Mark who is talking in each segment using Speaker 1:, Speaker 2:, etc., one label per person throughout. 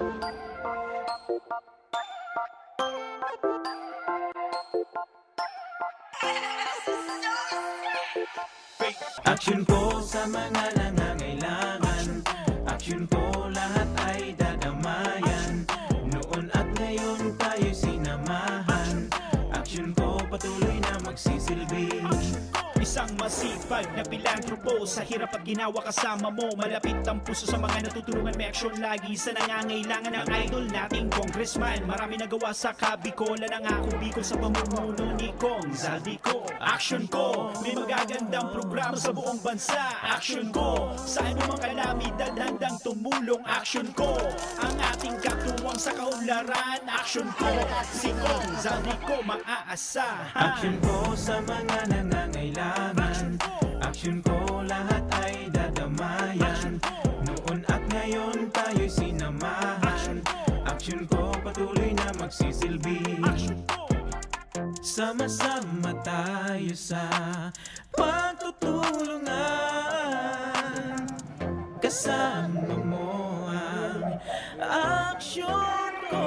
Speaker 1: Aksyon ko sa mga nangangailangan, aksyon ko lahat ay dadamayan. Noon at ngayon tayo'y sinamahan, aksyon ko patuloy na magsisilbi.
Speaker 2: Isang masipag na pilantropo, sa hirap at ginawa kasama mo. Malapit ang puso sa mga natutulungan, may aksyon lagi sa nangangailangan ng idol nating congressman. Marami nagawa sa Kabikola, nangako Bicol sa pamumuno ni Kong Zaldico. Aksyon ko, may magagandang programa sa buong bansa. Aksyon ko, sa anumang kalamidad handang tumulong. Aksyon ko, ang ating katuwang sa kaunlaran. Aksyon ko, si Kong Zaldico maaasahan.
Speaker 1: Aksyon ko sa mga nangangailangan, aksyon ko lahat ay dadamayan. Noon at ngayon tayo'y sinamahan, aksyon ko patuloy na magsisilbi. Sama-sama tayo sa pagtutulungan, kasama mo ang aksyon ko.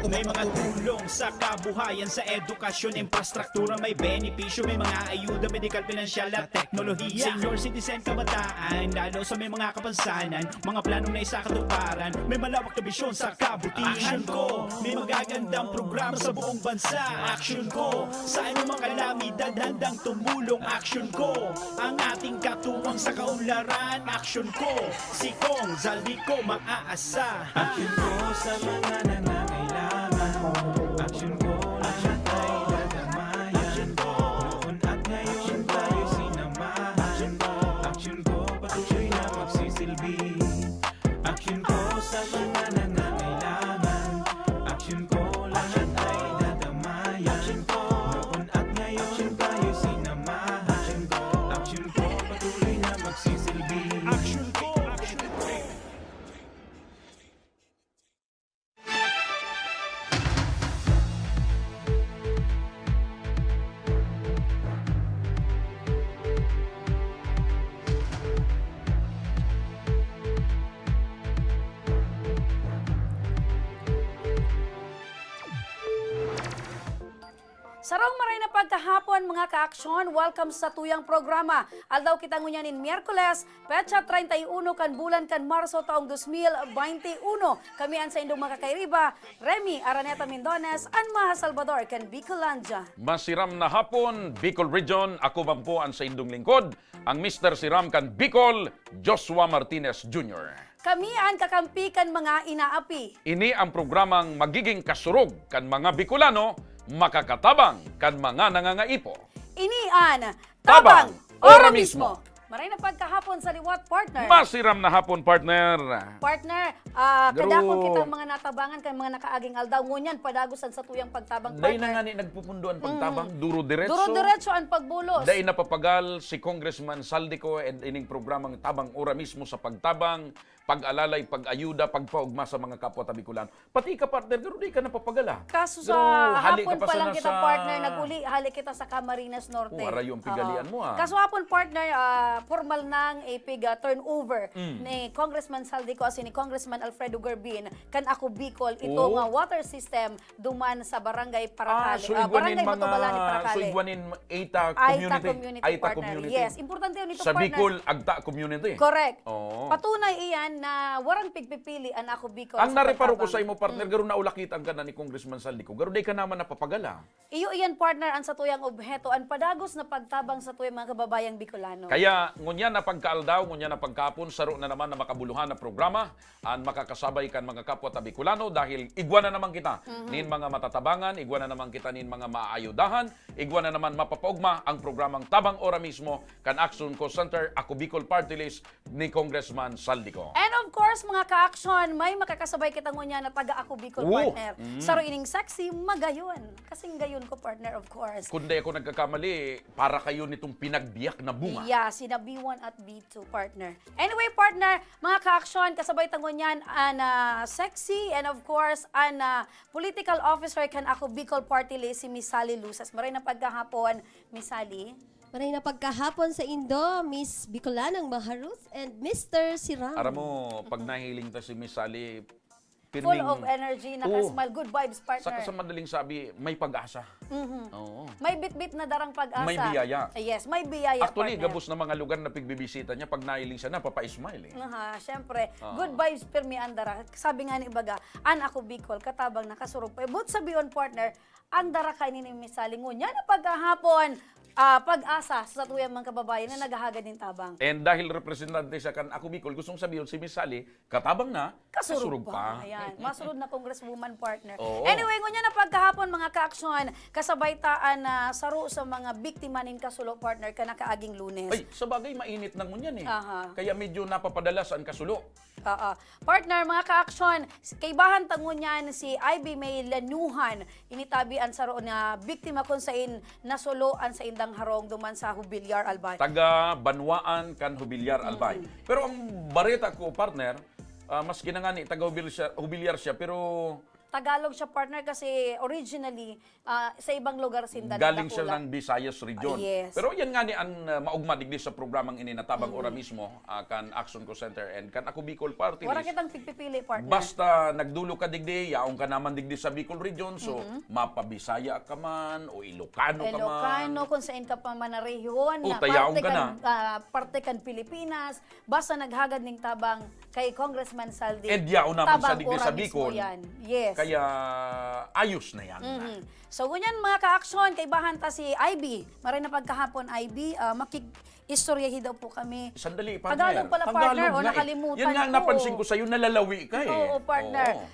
Speaker 2: May mga tulong sa kabuhayan, sa edukasyon, infrastruktura, may benepisyo, may mga ayuda, medikal, pinansyal at teknolohiya. Senior citizen, kabataan, lalo sa may mga kapansanan, mga planong na isakatuparan, may malawak na bisyon sa kabutihan ko. May magagandang programa sa buong bansa. Aksyon ko, sa anumang kalamidad handang tumulong. Aksyon ko, ang ating katuwang sa kaunlaran. Aksyon ko, si Kong Zaldico maaasahan.
Speaker 1: Aksyon ko sa mga nangangailangan, aksyon ko lahat ay dadamayan. Noon at ngayon tayo'y sinamahan, aksyon ko patuloy na magsisilbi. Aksyon ko sa mga nangangailangan, aksyon ko lahat ay dadamayan. Noon at ngayon tayo'y sinamahan, aksyon ko patuloy na magsisilbi.
Speaker 2: Aksyon ko, aksyon ko.
Speaker 3: Sarong maray na pagkahapon mga ka-aksyon, welcome sa tuyang programa. Aldaw kita ngunyanin Miyerkules, petsa 31 kan bulan kan Marso taong 2021. Kami ang sa indong makakairiba, Remy Araneta Mindones, Anmaha Salvador kan Bicolandia.
Speaker 4: Masiram na hapon, Bicol Region. Ako bang po ang sa indong lingkod, ang Mr. Siram kan Bicol, Joshua Martinez Jr.
Speaker 3: Kami ang kakampi kan mga inaapi.
Speaker 4: Ini ang programang magiging kasurog kan mga Bicolano, makakatabang kan mga nangangaipo.
Speaker 3: Inian,
Speaker 4: Tabang, ora mismo.
Speaker 3: Maray na pagkahapon sa liwat, partner.
Speaker 4: Masiram na hapon, partner.
Speaker 3: Partner,
Speaker 4: Garo.
Speaker 3: kadakon kita mga natabangan kan mga nakaaging aldaw ngunyan padagusan sa tuyang pagtabang,
Speaker 4: Dahil na nga
Speaker 3: partner.
Speaker 4: ni nagpupunduan pagtabang, duro diretso.
Speaker 3: Duro-diretso ang pagbulos.
Speaker 4: Dahil napapagal si Congressman Saldico and ining programang Tabang Ora mismo sa pagtabang, pag-alalay, pag-ayuda, pagpaugma sa mga kapwa Bicolano. Pati ka, partner, garo di ka napapagala.
Speaker 3: Kaso sa
Speaker 4: Garo, hali
Speaker 3: hapon
Speaker 4: ka
Speaker 3: pa lang
Speaker 4: sana
Speaker 3: kita, partner, naguli, hali kita sa Camarines Norte.
Speaker 4: Arayo ang pigalian mo, ah.
Speaker 3: Kaso hapon, partner, formal nang ipig turnover ni Congressman Saldico as ni Congressman Alfredo Garbin kan ako Bicol ito nga water system duman sa barangay Paracale. Barangay Matubalani, Paracale.
Speaker 4: So igwanin Aita
Speaker 3: Aita
Speaker 4: community.
Speaker 3: community, partner. Yes, importante yun ito,
Speaker 4: Sa
Speaker 3: partner.
Speaker 4: Bicol, Agta community.
Speaker 3: Correct.
Speaker 4: Oo.
Speaker 3: Patunay iyan na warang pigpipili ang ako Bicol.
Speaker 4: Ang
Speaker 3: sa
Speaker 4: nareparo ko
Speaker 3: pagtabang.
Speaker 4: sa imo, partner, garo naulakitan ka na ni Congressman Saldico. Garo day ka naman napapagala.
Speaker 3: Iyo iyan, partner, ang sa tuyang obheto, ang padagos na pagtabang sa tuyang mga kababayang Bicolano.
Speaker 4: Kaya ngunya na pagkaaldaw, ngunya na pagkapon, saro na naman na makabuluhan na programa ang makakasabay kan mga kapwa Bicolano dahil igwa na naman kita nin mga matatabangan, igwa na naman kita nin mga maaayudahan, igwa na naman mapapaugma ang programang Tabang Ora mismo kan Action Co Center, Ako Bicol Party List ni Congressman Saldico.
Speaker 3: And of course, mga ka-action, may makakasabay kita ngunya na taga ako Bicol,
Speaker 4: Oo.
Speaker 3: partner. Saro ining sexy, magayon. Kasing gayon ko, partner, of course.
Speaker 4: Kundi ako nagkakamali, para kayo nitong pinagbiyak na bunga.
Speaker 3: Yeah, sina B1 at B2, partner. Anyway, partner, mga ka-action, kasabay tangon yan, an sexy, and of course, an political officer kan ako Bicol Party List, si Miss Sally Lusas. Maray na pagkahapon, Miss Sally.
Speaker 5: Maray na pagkahapon sa Indo, Miss Bicolanang Maharus and Mr. Siram.
Speaker 4: Aram mo, pag nahiling ta si Miss Sally,
Speaker 3: Full of energy, nakasmile, good vibes, partner.
Speaker 4: Sa madaling sabi, may pag-asa. Oo.
Speaker 3: May bit-bit na darang pag-asa.
Speaker 4: May biyaya.
Speaker 3: Yes, may biyaya,
Speaker 4: Actually,
Speaker 3: partner.
Speaker 4: gabos na mga lugar na pigbibisita niya, pag nailing siya na, papa-smile eh.
Speaker 3: Aha, syempre. Good vibes permi andara. Sabi nga ni Ibaga, an ako Bicol, katabang nakasurog pa. But sabi on partner, andara kay ni misalingon. Yan na pagkahapon, pag-asa sa tuyang mga kababayan na naghahagad ng tabang.
Speaker 4: And dahil representante siya kan ako Bicol, gustong sabihin si Miss Sally, katabang na, kasurog pa.
Speaker 3: Ayan, masunod na congresswoman partner.
Speaker 4: Oo.
Speaker 3: Anyway, ngunya na pagkahapon mga kaaksyon, kasabaytaan na saro sa mga biktima nin kasulo partner ka nakaaging Lunes.
Speaker 4: Ay, sa bagay, mainit nang ngunyan eh.
Speaker 3: Aha.
Speaker 4: Kaya medyo napapadalas ang kasulo.
Speaker 3: Partner, mga kaaksyon, kay bahan tangon yan si Ivy May Lanuhan, initabian sa roon na biktima kung sain nasuloan sa indang harong duman sa Hubilyar, Albay.
Speaker 4: Taga Banwaan kan Hubilyar Albay. Pero ang bareta ko, partner, mas ginangani, taga Hubilyar siya, pero
Speaker 3: Tagalog siya partner kasi originally sa ibang lugar sinda
Speaker 4: galing siya
Speaker 3: nagdakula.
Speaker 4: ng Visayas region.
Speaker 3: Yes.
Speaker 4: Pero yan nga ni ang maugma digdi sa programang ininatabang ora mismo kan Action Co Center and kan ako Bicol Party
Speaker 3: Wala
Speaker 4: List.
Speaker 3: kitang pipipili partner.
Speaker 4: Basta nagdulo ka digdi, yaong ka naman digdi sa Bicol region, so mapabisaya ka man o Ilocano ka man.
Speaker 3: Ilocano, kung saan ka pa man na rehiyon,
Speaker 4: O,
Speaker 3: na
Speaker 4: tayaong
Speaker 3: parte
Speaker 4: ka na.
Speaker 3: parte kan Pilipinas, basta naghagad ning tabang kay Congressman Saldi.
Speaker 4: And yaon naman sa
Speaker 3: tabang
Speaker 4: digdi sa
Speaker 3: ora mismo
Speaker 4: Bicol.
Speaker 3: yan. Yes.
Speaker 4: Kaya ayos na yan.
Speaker 3: So, ganyan mga ka-aksyon, kay bahanta si IB. Maray na pagkahapon, IB, makik-istoryahi daw po kami.
Speaker 4: Sandali, partner.
Speaker 3: Tagalog pala, partner, o
Speaker 4: nga eh.
Speaker 3: nakalimutan
Speaker 4: Yan nga ang
Speaker 3: ko.
Speaker 4: napansin ko sa'yo, nalalawi ka eh.
Speaker 3: Oo, partner.
Speaker 4: Oo.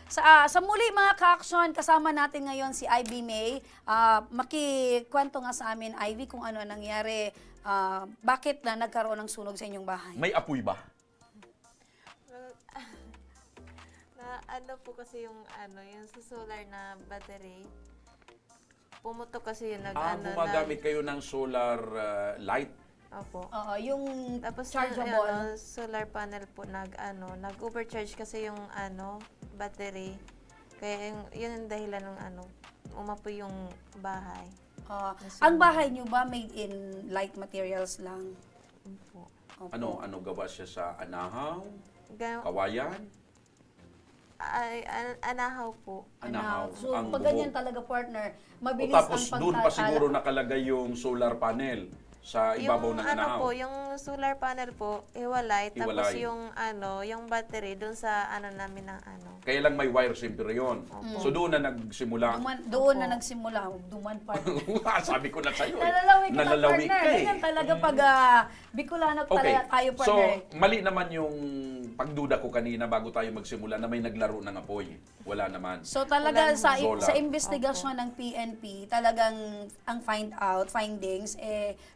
Speaker 3: Sa muli mga ka-aksyon, kasama natin ngayon si IB May. Makikwento nga sa amin, IB, kung ano nangyari. Bakit na nagkaroon ng sunog sa inyong bahay?
Speaker 4: May apoy ba?
Speaker 6: Na ano po kasi yung yung sa solar na battery. Pumutok kasi yun
Speaker 4: Gumagamit kayo ng solar light?
Speaker 6: Opo.
Speaker 3: Oo, yung
Speaker 6: Tapos
Speaker 3: chargeable.
Speaker 6: solar panel po nag-overcharge kasi yung battery. Kaya yun ang dahilan ng umapoy yung bahay.
Speaker 3: Ang bahay niyo ba made in light materials lang?
Speaker 6: Opo.
Speaker 3: Opo.
Speaker 4: Ano gawa siya sa anahaw?
Speaker 6: Ga-
Speaker 4: Kawayan?
Speaker 6: anahaw po.
Speaker 4: Anahaw.
Speaker 3: So,
Speaker 4: ang
Speaker 3: pag
Speaker 4: buhok.
Speaker 3: ganyan talaga, partner,
Speaker 4: O
Speaker 3: mabilis
Speaker 4: tapos
Speaker 3: ang
Speaker 4: doon pa siguro nakalagay yung solar panel sa ibabaw ng anahaw.
Speaker 6: yung solar panel po, hiwalay. Tapos
Speaker 4: Hiwalay.
Speaker 6: yung battery doon sa namin ng
Speaker 4: Kaya lang may wire siyempre yun. So doon na nagsimula.
Speaker 3: Doon na nagsimula. Duman, partner.
Speaker 4: Sabi ko na sa'yo eh.
Speaker 3: Nalalawi ka, partner.
Speaker 4: ka eh.
Speaker 3: Ganyan talaga pag Bicolano
Speaker 4: Okay,
Speaker 3: talaga tayo,
Speaker 4: so
Speaker 3: partner.
Speaker 4: mali naman yung pagduda ko kanina bago tayo magsimula na may naglaro ng apoy. Wala naman.
Speaker 3: So talaga
Speaker 6: Wala
Speaker 3: sa
Speaker 4: naman.
Speaker 3: sa investigasyon ng PNP, talagang ang findings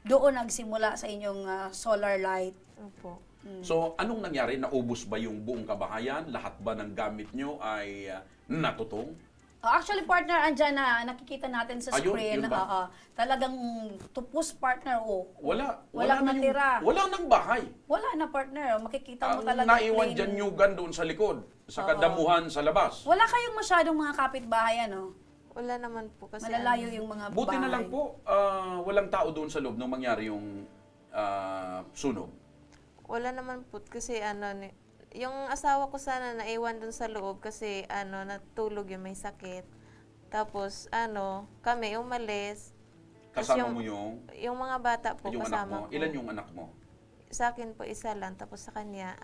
Speaker 3: doon nagsimula sa inyong solar light.
Speaker 6: Opo.
Speaker 4: So anong nangyari? Naubos ba yung buong kabahayan? Lahat ba ng gamit nyo ay natutong?
Speaker 3: Actually, partner, andyan na nakikita natin sa
Speaker 4: Ayun,
Speaker 3: screen.
Speaker 4: yun ba?
Speaker 3: Talagang tupos, partner.
Speaker 4: Wala
Speaker 3: Walang
Speaker 4: na
Speaker 3: natira.
Speaker 4: Wala nang bahay.
Speaker 3: Wala na, partner. Makikita mo
Speaker 4: Ang
Speaker 3: talaga
Speaker 4: naiwan
Speaker 3: plain.
Speaker 4: dyan nyugan doon sa likod. Sa kadamuhan sa labas.
Speaker 3: Wala kayong masyadong mga kapitbahay, ano?
Speaker 6: Wala naman po kasi
Speaker 3: Malalayo yung mga
Speaker 4: Buti
Speaker 3: bahay.
Speaker 4: na lang po, walang tao doon sa loob nung mangyari yung sunog.
Speaker 6: wala naman po kasi yung asawa ko sana naiwan dun sa loob kasi natulog yung may sakit. Tapos kami umalis. Tas
Speaker 4: Kasama mo yung
Speaker 6: mga bata po
Speaker 4: anak mo.
Speaker 6: kasama ko.
Speaker 4: Ilan yung anak mo?
Speaker 6: Sa akin po isa lang, tapos sa kanya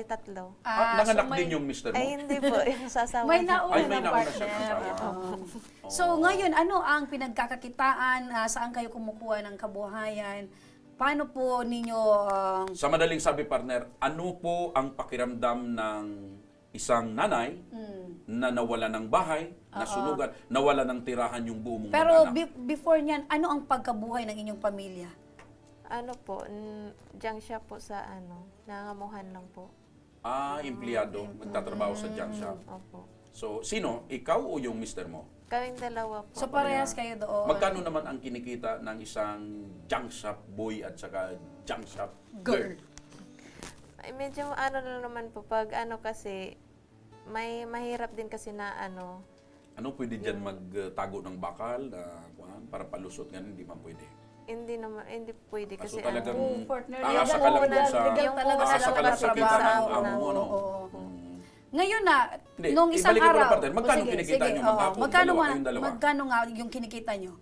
Speaker 6: tatlo.
Speaker 4: Nanganak
Speaker 3: so may-
Speaker 4: din yung mister mo?
Speaker 6: Ay hindi po, yung sasawa
Speaker 3: May
Speaker 6: niya.
Speaker 3: nauna
Speaker 4: Ay, may
Speaker 3: na
Speaker 4: nauna siya
Speaker 3: partner.
Speaker 4: kasawa.
Speaker 3: Oo. So ngayon, ano ang pinagkakakitaan? Saan kayo kumukuha ng kabuhayan? Paano po ninyo...
Speaker 4: Sa madaling sabi, partner, ano po ang pakiramdam ng isang nanay na nawala ng bahay, nasunugan, nawala ng tirahan yung buong mong
Speaker 3: pero
Speaker 4: mag-anak?
Speaker 3: before niyan, ano ang pagkabuhay ng inyong pamilya?
Speaker 6: Diyan siya po sa nangangamuhan lang po.
Speaker 4: Empleyado, magtatrabaho sa junk shop.
Speaker 6: Opo.
Speaker 4: So, sino? Ikaw o yung mister mo?
Speaker 6: Kaming dalawa po.
Speaker 3: So parehas kayo doon.
Speaker 4: Magkano naman ang kinikita ng isang junk shop boy at saka junk shop girl?
Speaker 6: Ay, medyo na naman po pag kasi may mahirap din kasi na
Speaker 4: Ano pwede dyan magtago ng bakal na para palusot? Ganun, hindi man pwede.
Speaker 6: hindi pwede kasi
Speaker 4: So talagang
Speaker 3: partner,
Speaker 4: aasa ka lang
Speaker 3: legal
Speaker 4: dun sa
Speaker 3: talaga
Speaker 6: aasa
Speaker 3: sila
Speaker 4: ka lang sa kita ng
Speaker 3: magtatrabaho.
Speaker 4: amo mo, no?
Speaker 3: Oo. Ngayon na,
Speaker 4: Hindi,
Speaker 3: nung isang
Speaker 4: ibalik ko
Speaker 3: araw.
Speaker 4: na, partner. Magkano
Speaker 3: Sige,
Speaker 4: kinikita
Speaker 3: sige,
Speaker 4: nyo
Speaker 3: oo.
Speaker 4: maghapon?
Speaker 3: Magkano
Speaker 4: Dalawa,
Speaker 3: nga,
Speaker 4: kayong dalawa.
Speaker 3: magkano nga yung kinikita nyo?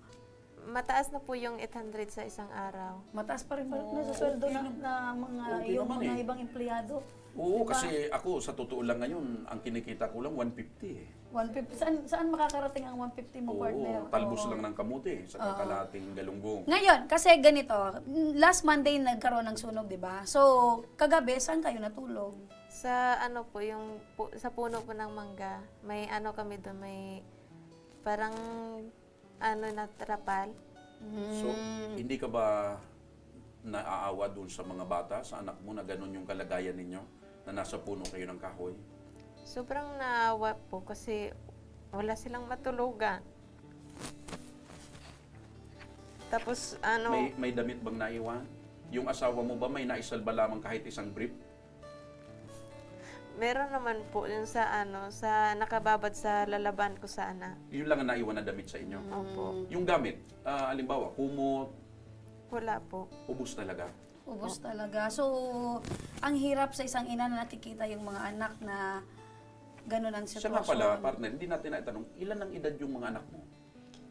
Speaker 6: Mataas na po yung 800 sa isang araw.
Speaker 3: Mataas pa rin partner sa sweldo na mga
Speaker 4: Okay
Speaker 3: yung
Speaker 4: naman
Speaker 3: mga
Speaker 4: eh.
Speaker 3: ibang empleyado.
Speaker 4: Oo,
Speaker 3: Diba?
Speaker 4: kasi ako, sa totoo lang ngayon, ang kinikita ko lang 150 eh.
Speaker 3: 150. Saan makakarating ang 150 mo, partner?
Speaker 4: Oo, talbos
Speaker 3: Oo.
Speaker 4: lang ng kamuti sa kalating galunggong.
Speaker 3: Ngayon, kasi ganito, last Monday nagkaroon ng sunog, di ba? So, kagabi, saan kayo natulog?
Speaker 6: Sa ano po, yung sa puno po ng mangga, may ano kami doon, may parang ano na trapal.
Speaker 4: So, hindi ka ba naaawa dun sa mga bata, sa anak mo, na ganun yung kalagayan ninyo, na nasa puno kayo ng kahoy?
Speaker 6: Sobrang naawa po kasi wala silang matulugan. Tapos ano,
Speaker 4: May damit bang naiwan? Yung asawa mo ba may naisalba lamang kahit isang brief?
Speaker 6: meron naman po yung sa ano, sa nakababad sa lalaban ko sana.
Speaker 4: Yun lang ang naiwan na damit sa inyo.
Speaker 6: Opo.
Speaker 4: Yung gamit, halimbawa, kumot,
Speaker 6: Wala po.
Speaker 4: ubus talaga.
Speaker 3: Ubus talaga. So, ang hirap sa isang ina na nakikita yung mga anak na ganun ang
Speaker 4: Siya nga
Speaker 3: sitwasyon.
Speaker 4: pala, partner, hindi natin naitanong, ilan ang edad yung mga anak mo?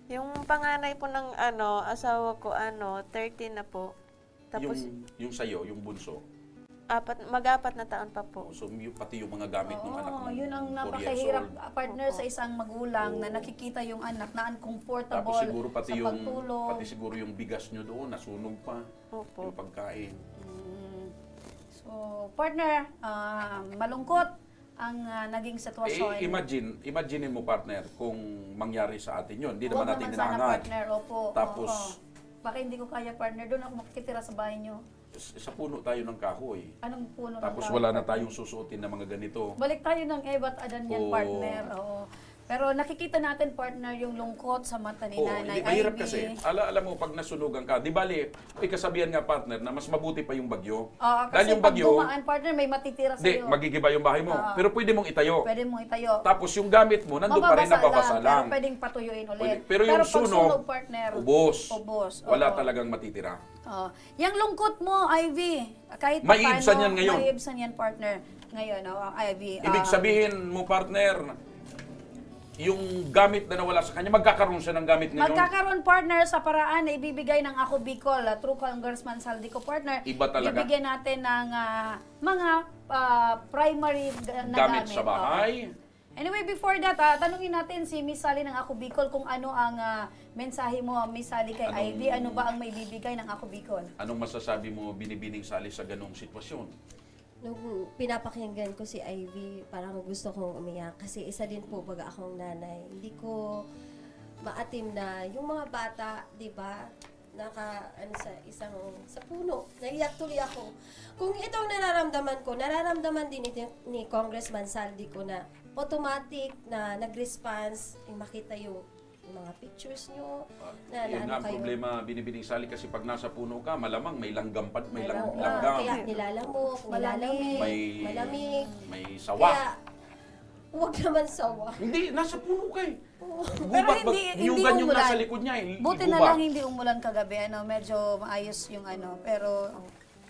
Speaker 6: Yung panganay po ng ano, asawa ko ano, 13 na po. Tapos
Speaker 4: yung sayo, yung bunso.
Speaker 6: mag-apat na taon pa po.
Speaker 4: So, pati yung mga gamit ng anak mo.
Speaker 3: Oo, yun ang
Speaker 4: 4 years
Speaker 3: napakahirap,
Speaker 4: old.
Speaker 3: partner, sa isang magulang na nakikita yung anak na uncomfortable
Speaker 4: Tapos siguro
Speaker 3: sa pagtulog.
Speaker 4: pati siguro yung bigas nyo doon, nasunog pa.
Speaker 6: Opo.
Speaker 4: Yung pagkain.
Speaker 3: So, partner, malungkot ang naging sitwasyon.
Speaker 4: Imagine mo, partner, kung mangyari sa atin yun. Hindi
Speaker 3: Huwag
Speaker 4: naman natin
Speaker 3: sana,
Speaker 4: hinahangad.
Speaker 3: partner. Opo.
Speaker 4: Tapos,
Speaker 3: oo. Baka hindi ko kaya, partner. Doon ako makikitira sa bahay nyo.
Speaker 4: sa puno tayo ng kahoy.
Speaker 3: Anong puno ng
Speaker 4: Tapos
Speaker 3: kahoy,
Speaker 4: wala na
Speaker 3: partner?
Speaker 4: tayong susuotin na mga ganito.
Speaker 3: Balik tayo ng Ebat Adan yan,
Speaker 4: Oo.
Speaker 3: partner. Oo. Pero nakikita natin, partner, yung lungkot sa mata ni
Speaker 4: Oo,
Speaker 3: Nanay
Speaker 4: hindi, mahirap
Speaker 3: Ivy.
Speaker 4: kasi. Alam mo, pag nasunugan ka, di bali, may kasabihan nga, partner, na mas mabuti pa yung bagyo.
Speaker 3: Oo, kasi
Speaker 4: Dahil yung
Speaker 3: pag
Speaker 4: bagyo,
Speaker 3: dumaan, partner, may matitira
Speaker 4: hindi,
Speaker 3: sa'yo.
Speaker 4: magigiba yung bahay mo. Pero pwede mong itayo.
Speaker 3: Pwede mong itayo.
Speaker 4: Tapos yung gamit mo, nandun pa rin, nababasa lang.
Speaker 3: Pero pwedeng patuyuin ulit.
Speaker 4: Pwede. Pero yung
Speaker 3: pag
Speaker 4: sunog,
Speaker 3: partner,
Speaker 4: ubos.
Speaker 3: ubos.
Speaker 4: Wala
Speaker 3: Oo.
Speaker 4: talagang matitira.
Speaker 3: Oh. Yang lungkot mo, Ivy, kahit
Speaker 4: Maiibsan
Speaker 3: paano,
Speaker 4: yan ngayon.
Speaker 3: Maiibsan yan, partner. Ngayon, Ivy.
Speaker 4: Ibig sabihin mo, partner, yung gamit na nawala sa kanya, magkakaroon siya ng gamit ngayon.
Speaker 3: Magkakaroon, partner, sa paraan na ibibigay ng Ako Bicol, True Congressman Saldico, partner.
Speaker 4: Iba talaga.
Speaker 3: Bibigyan natin ng mga primary na
Speaker 4: Gamit
Speaker 3: gamit.
Speaker 4: sa bahay.
Speaker 3: Oo. Anyway, before that, tanungin natin si Miss Sally ng Ako Bicol kung ano ang mensahe mo, Miss Sally, kay Ivy. Ano ba ang may bibigay ng Ako Bicol?
Speaker 4: Anong masasabi mo, binibining Sally, sa ganong sitwasyon?
Speaker 5: Nung pinapakinggan ko si Ivy, parang gusto kong umiyak. Kasi isa din po baga akong nanay. Hindi ko maatim na yung mga bata, di ba, sa puno. Naiyak tuloy ako. Kung itong nararamdaman din ni Congressman Saldico na automatic na nag-response, makita yung mga pictures nyo, na
Speaker 4: Yun nga ang
Speaker 5: kayo.
Speaker 4: problema, binibining Sally, kasi pag nasa puno ka, malamang may langgam, may
Speaker 5: Oo,
Speaker 4: langgam,
Speaker 5: kaya nilalamok, nilalamig,
Speaker 4: May-
Speaker 5: malamig.
Speaker 4: may sawa.
Speaker 5: Kaya, huwag naman sawa.
Speaker 4: Hindi, nasa puno ka eh.
Speaker 3: Pero
Speaker 4: Gubat,
Speaker 3: hindi
Speaker 4: yung ganyong
Speaker 3: umulan.
Speaker 4: nasa likod niya eh.
Speaker 3: Buti na
Speaker 4: gubat.
Speaker 3: lang hindi umulan kagabi, medyo maayos yung pero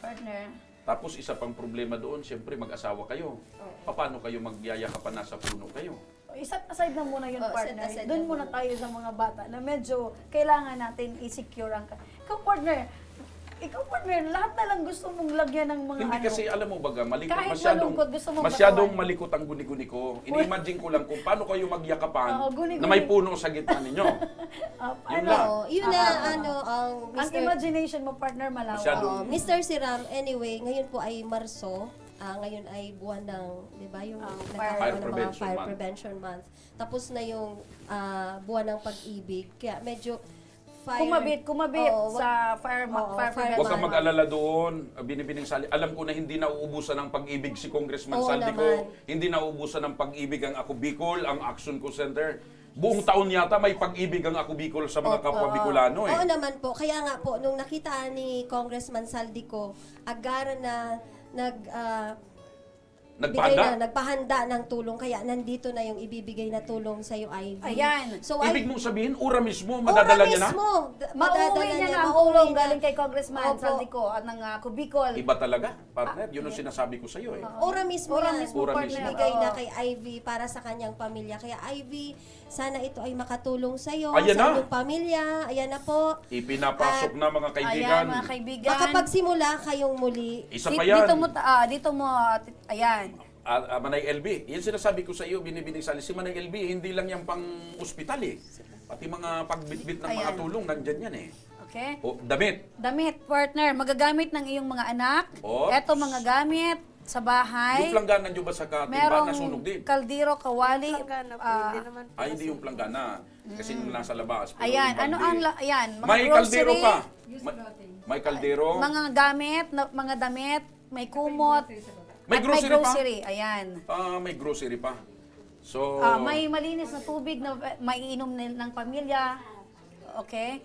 Speaker 3: partner,
Speaker 4: Tapos isa pang problema doon, siyempre mag-asawa kayo. Paano kayo magyayakapan, nasa puno kayo?
Speaker 3: set aside na muna yung
Speaker 5: Oo,
Speaker 3: partner.
Speaker 5: set aside
Speaker 3: Doon
Speaker 5: na
Speaker 3: muna
Speaker 5: muna.
Speaker 3: tayo sa mga bata na medyo kailangan natin i-secure ang ikaw partner, lahat na lang gusto mong lagyan ng mga
Speaker 4: Hindi kasi alam mo baga,
Speaker 3: Kahit
Speaker 4: masyadong
Speaker 3: malungkot, gusto mong
Speaker 4: masyadong
Speaker 3: matawan.
Speaker 4: malikot ang guni-guni ko. Ini-imagine ko lang kung paano kayo magyakapan
Speaker 3: Oo, guni-guni.
Speaker 4: na may puno sa gitna ninyo. Yun lang.
Speaker 5: Oo, yun na, ang
Speaker 3: ang
Speaker 5: Mr.
Speaker 3: imagination mo partner malawak.
Speaker 4: Masyado.
Speaker 5: Mr. Siram, anyway, ngayon po ay Marso. Ngayon ay buwan ng, di ba, yung
Speaker 3: Fire
Speaker 5: nagkakaroon ng mga
Speaker 4: Prevention
Speaker 5: Fire
Speaker 4: Month.
Speaker 5: Prevention Month. Tapos na yung buwan ng pag-ibig. Kaya medyo fire...
Speaker 3: Kumabit
Speaker 5: Oo,
Speaker 3: sa fire
Speaker 5: Oo,
Speaker 3: fire
Speaker 5: fire
Speaker 3: prevention.
Speaker 4: Huwag kang
Speaker 5: Tama.
Speaker 4: mag-alala doon, binibining Sally. Alam ko na hindi nauubusan ng pag-ibig si Congressman
Speaker 5: Oo
Speaker 4: Saldico.
Speaker 5: naman.
Speaker 4: Hindi nauubusan ng pag-ibig ang Ako Bicol, ang Action Co Center. Buong taon yata may pag-ibig ang Ako Bicol sa mga kapwa Bicolano eh.
Speaker 5: Oo naman po. Kaya nga po, nung nakita ni Congressman Saldico, agaran na nagpahanda ng tulong, kaya nandito na yung ibibigay na tulong sa iyo, Ivy.
Speaker 3: Ayan.
Speaker 5: So,
Speaker 4: Ibig mong sabihin, ura mismo, madadala niya na?
Speaker 3: Mauuwi niya na ang tulong galing kay Congressman Saldico at ng Cubicol.
Speaker 4: Iba talaga, partner. Yun ang sinasabi ko sa iyo eh.
Speaker 5: Ora mismo
Speaker 3: Ora
Speaker 5: yan.
Speaker 3: mismo,
Speaker 4: Ora
Speaker 3: partner.
Speaker 4: mismo.
Speaker 5: Bigay na
Speaker 3: Oo.
Speaker 5: kay Ivy para sa kanyang pamilya. Kaya Ivy, sana ito ay makatulong sa iyo,
Speaker 4: Ayan
Speaker 5: sa
Speaker 4: na.
Speaker 5: iyong pamilya. Ayan na po.
Speaker 4: Ipinapasok na mga kaibigan.
Speaker 3: Ayan, mga kaibigan.
Speaker 5: Makapagsimula kayong muli.
Speaker 4: Isa pa yan.
Speaker 3: Dito mo, ayan.
Speaker 4: Manay LB, yan sinasabi ko sa iyo, binibining sali. Si Manay LB, hindi lang yan pang ospital eh. Pati mga pagbitbit ng mga
Speaker 3: Ayan.
Speaker 4: tulong, nandyan yan eh.
Speaker 3: Okay?
Speaker 4: O, damit.
Speaker 3: Damit, partner, magagamit ng iyong mga anak.
Speaker 4: Oops.
Speaker 3: Eto mga gamit sa bahay.
Speaker 4: Yung planggana nyo ba sa katimba,
Speaker 3: Merong
Speaker 4: nasunog din?
Speaker 3: kaldero, kawali.
Speaker 6: Planggana po,
Speaker 3: ah,
Speaker 6: hindi naman po.
Speaker 4: Ay, hindi yung planggana. Kasi nung nasa labas. pero
Speaker 3: ayan,
Speaker 4: yung
Speaker 3: ano
Speaker 4: balde.
Speaker 3: ang, ayan, mga
Speaker 4: May kaldero
Speaker 3: grocery,
Speaker 4: pa. May kaldero.
Speaker 3: mga gamit, mga damit, may kumot,
Speaker 4: May
Speaker 3: at
Speaker 4: grocery
Speaker 3: may grocery. Ayan.
Speaker 4: May grocery pa. So,
Speaker 3: May malinis na tubig na maiinom ng pamilya. Okay?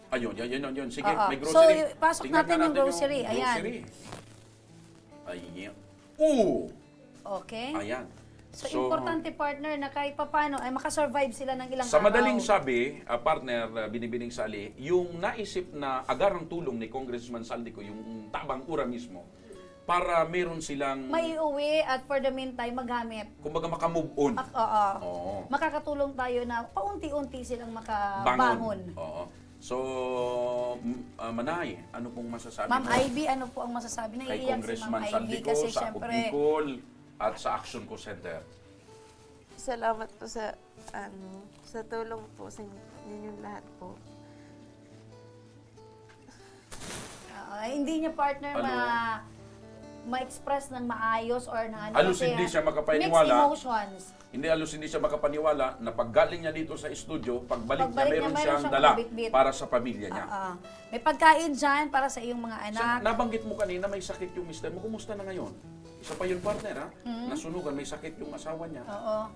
Speaker 4: ayun, yun. Sige,
Speaker 3: Oo.
Speaker 4: may grocery.
Speaker 3: So, pasok
Speaker 4: Tingnan
Speaker 3: natin
Speaker 4: nga
Speaker 3: yung grocery. Ayan.
Speaker 4: Grocery. Ayan. Oo!
Speaker 3: Okay?
Speaker 4: Ayan.
Speaker 3: So, importante, partner, na kahit papano ay makasurvive sila ng ilang
Speaker 4: Sa madaling
Speaker 3: araw.
Speaker 4: sabi, partner, binibining sali, yung naisip na agarang tulong ni Congressman Saldico, yung tabang ura mismo, para meron silang,
Speaker 3: Maiuwi at for the meantime, magamit.
Speaker 4: kumbaga makamove on.
Speaker 3: Oo.
Speaker 4: Oo.
Speaker 3: Makakatulong tayo na paunti-unti silang
Speaker 4: Bangon.
Speaker 3: makabangon.
Speaker 4: Oo. So, Manay, ano pong masasabi
Speaker 3: Ma'am
Speaker 4: mo
Speaker 3: Ivy, ano po ang masasabi?
Speaker 4: kay
Speaker 3: Naiiyak si
Speaker 4: Congressman
Speaker 3: Ma'am Ivy
Speaker 4: Saldico
Speaker 3: kasi
Speaker 4: sa
Speaker 3: syempre,
Speaker 4: Cubicol at sa Action Co Center?
Speaker 6: Salamat po sa sa tulong po sa inyong lahat po.
Speaker 3: hindi niya partner
Speaker 4: Ano?
Speaker 3: ma-express ng maayos or ng ano.
Speaker 4: Halos
Speaker 3: kasi
Speaker 4: hindi siya makapaniwala.
Speaker 3: Mixed emotions.
Speaker 4: Halos hindi siya makapaniwala na paggaling niya dito sa studio, pagbalik niya
Speaker 3: Pagbalik niya,
Speaker 4: meron
Speaker 3: meron
Speaker 4: siyang
Speaker 3: siyang
Speaker 4: dala
Speaker 3: bitbit.
Speaker 4: para sa pamilya niya.
Speaker 3: May pagkain dyan para sa iyong mga
Speaker 4: So,
Speaker 3: anak.
Speaker 4: nabanggit mo kanina may sakit yung mister mo. Kumusta na ngayon? Isa pa yung partner ha?
Speaker 3: Hmm?
Speaker 4: Nasunugan, may sakit yung asawa niya.
Speaker 3: Oo.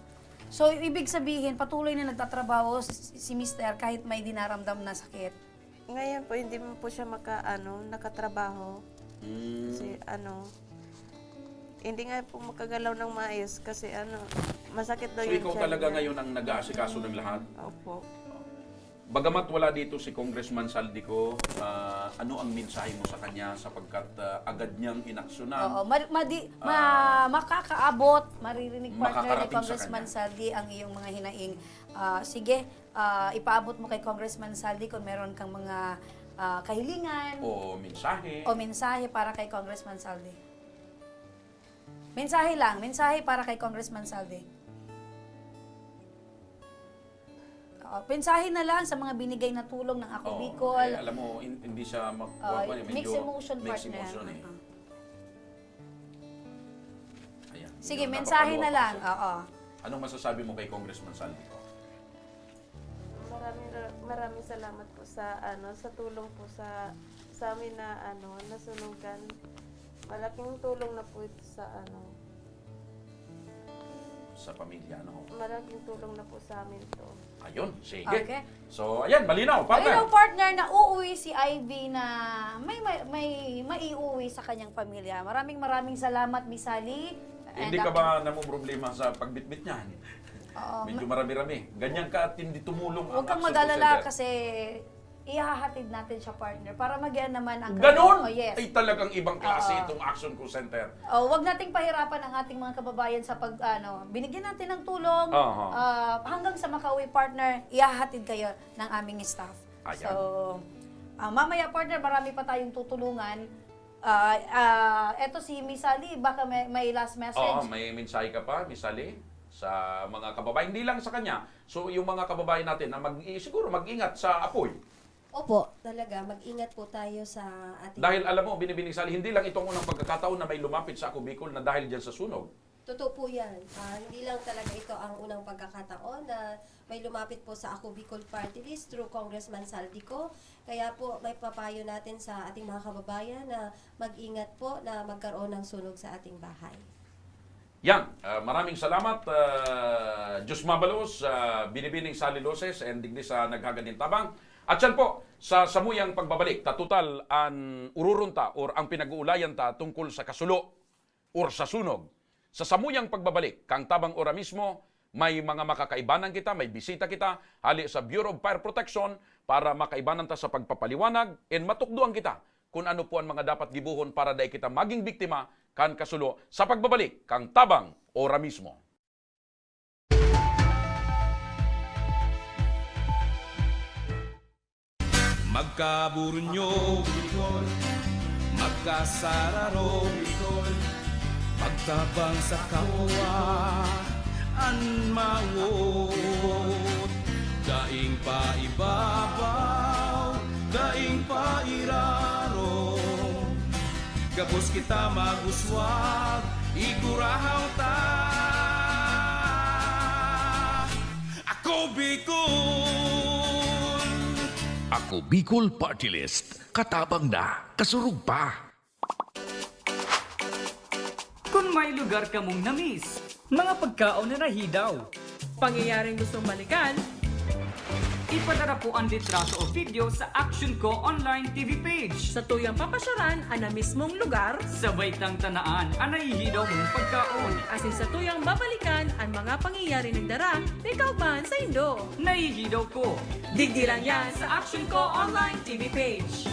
Speaker 3: So, ibig sabihin, patuloy na nagtatrabaho si Mister kahit may dinaramdam na sakit.
Speaker 6: Ngayon po, hindi mo po siya nakatrabaho. Kasi hindi nga po makagalaw ng maayos kasi masakit daw
Speaker 4: So
Speaker 6: yung
Speaker 4: ikaw
Speaker 6: tiyan
Speaker 4: talaga
Speaker 6: niya.
Speaker 4: ngayon ang nag-aasikaso ng lahat?
Speaker 6: Opo.
Speaker 4: Bagamat wala dito si Congressman Saldico, ano ang mensahe mo sa kanya sapagkat agad niyang inaksyonan?
Speaker 3: Oo, makakaabot, maririnig partner ni
Speaker 4: Makakarating sa
Speaker 3: Congressman
Speaker 4: kanya.
Speaker 3: Saldi ang iyong mga hinaing. Sige, ipaabot mo kay Congressman Saldi kung meron kang mga kahilingan
Speaker 4: O mensahe?
Speaker 3: o mensahe para kay Congressman Saldi. Mensahe para kay Congressman Saldi. Mensahe na lang sa mga binigay na tulong ng Ako
Speaker 4: Oo,
Speaker 3: Bicol.
Speaker 4: alam mo, hindi siya
Speaker 3: Mixed emotion
Speaker 4: mixed
Speaker 3: partner.
Speaker 4: emotion eh. Ayan,
Speaker 3: Sige,
Speaker 4: yun,
Speaker 3: mensahe na
Speaker 4: napapaluwa
Speaker 3: lang.
Speaker 4: ko kasi.
Speaker 3: Oo.
Speaker 4: Anong masasabi mo kay Congressman Saldico?
Speaker 6: Maraming salamat po sa sa tulong po sa amin na nasunugan. Malaking tulong na po ito sa
Speaker 4: Sa pamilya, no?
Speaker 6: malaking tulong na po sa amin to.
Speaker 4: Ayun, sige.
Speaker 3: Okay.
Speaker 4: So, ayan, malinaw, partner.
Speaker 3: Malinaw partner na uuwi si Ivy na may maiuwi sa kanyang pamilya. Maraming salamat, Miss Sally.
Speaker 4: Hindi ka ba namumroblema sa pagbitbit niyan?
Speaker 3: Oo.
Speaker 4: Medyo marami-rami. Ganyan ka at hindi tumulong
Speaker 3: Huwag kang
Speaker 4: Action
Speaker 3: mag-alala
Speaker 4: Center.
Speaker 3: kasi ihahatid natin siya partner para magyan naman ang
Speaker 4: Ganon!
Speaker 3: Oh, yes.
Speaker 4: Ay talagang ibang klase
Speaker 3: Oo.
Speaker 4: itong Action Co Center.
Speaker 3: Wag nating pahirapan ang ating mga kababayan sa binigyan natin ng tulong
Speaker 4: Aha.
Speaker 3: hanggang sa makauwi partner, ihahatid kayo ng aming staff.
Speaker 4: Ayan.
Speaker 3: So, mamaya partner, marami pa tayong tutulungan. Eto si Miss Sally, baka may last
Speaker 4: Oo,
Speaker 3: message.
Speaker 4: may mensahe ka pa, Miss Ali, sa mga kababayan. Hindi lang sa kanya. So, yung mga kababayan natin na siguro mag-ingat sa apoy.
Speaker 5: Opo, talaga, mag-ingat po tayo sa ating...
Speaker 4: Dahil alam mo, binibining Sally, hindi lang itong unang pagkakataon na may lumapit sa Ako Bicol na dahil dyan sa sunog.
Speaker 5: Totoo po yan. Hindi lang talaga ito ang unang pagkakataon na may lumapit po sa Ako Bicol Party List through Congressman Saldico. Kaya po may papayo natin sa ating mga kababayan na mag-ingat po na magkaroon ng sunog sa ating bahay.
Speaker 4: Yan, maraming salamat. Diyos mabalos, binibining Sally Loses and digdi sa naghagadin tabang. At yan po, sa samuyang pagbabalik, tatutal ang ururunta or ang pinag-uulayan ta tungkol sa kasulo or sa sunog Sa samuyang pagbabalik, kang tabang ora mismo, may mga makakaibanan kita, may bisita kita, hali sa Bureau of Fire Protection para makaibanan ta sa pagpapaliwanag and matukduan kita kung ano po ang mga dapat gibuhon para dahil kita maging biktima kan kasulo sa pagbabalik, kang tabang ora mismo.
Speaker 1: Magkaburunyo, magkasararo, pagtabang sa kapwa, anmawot, daing paibabaw, daing pairaro, gabos kita maguswag, igurahaw ta. Ako Bicol!
Speaker 7: Ako Bicol Party List. Katabang na, kasurug pa.
Speaker 8: Kung may lugar ka mong namiss, mga pagkaon na nahidaw,
Speaker 9: Pangyayaring gustong balikan,
Speaker 8: ipadara po ang litrato o video sa Action Ko online TV page.
Speaker 9: sa tuyang papasyaran ang na mismong lugar,
Speaker 8: Sabay tang tanaan ang nahihidaw mong pagkaon.
Speaker 9: asin sa tuyang babalikan ang mga pangyayari ng dara, may kaugmahan sa Indo.
Speaker 8: Nahihidaw ko.
Speaker 9: Digdi lang yan sa Action Ko online TV page.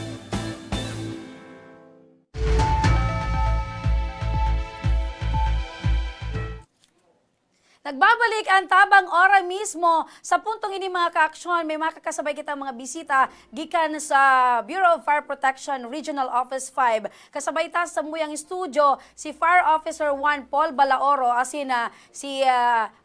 Speaker 3: Nagbabalik ang tabang ora mismo sa puntong ini mga ka-aksyon. May makakasabay kita mga bisita gikan sa Bureau of Fire Protection Regional Office 5. Kasabay ta sa muyang studio si Fire Officer 1 Paul Balaoro asin si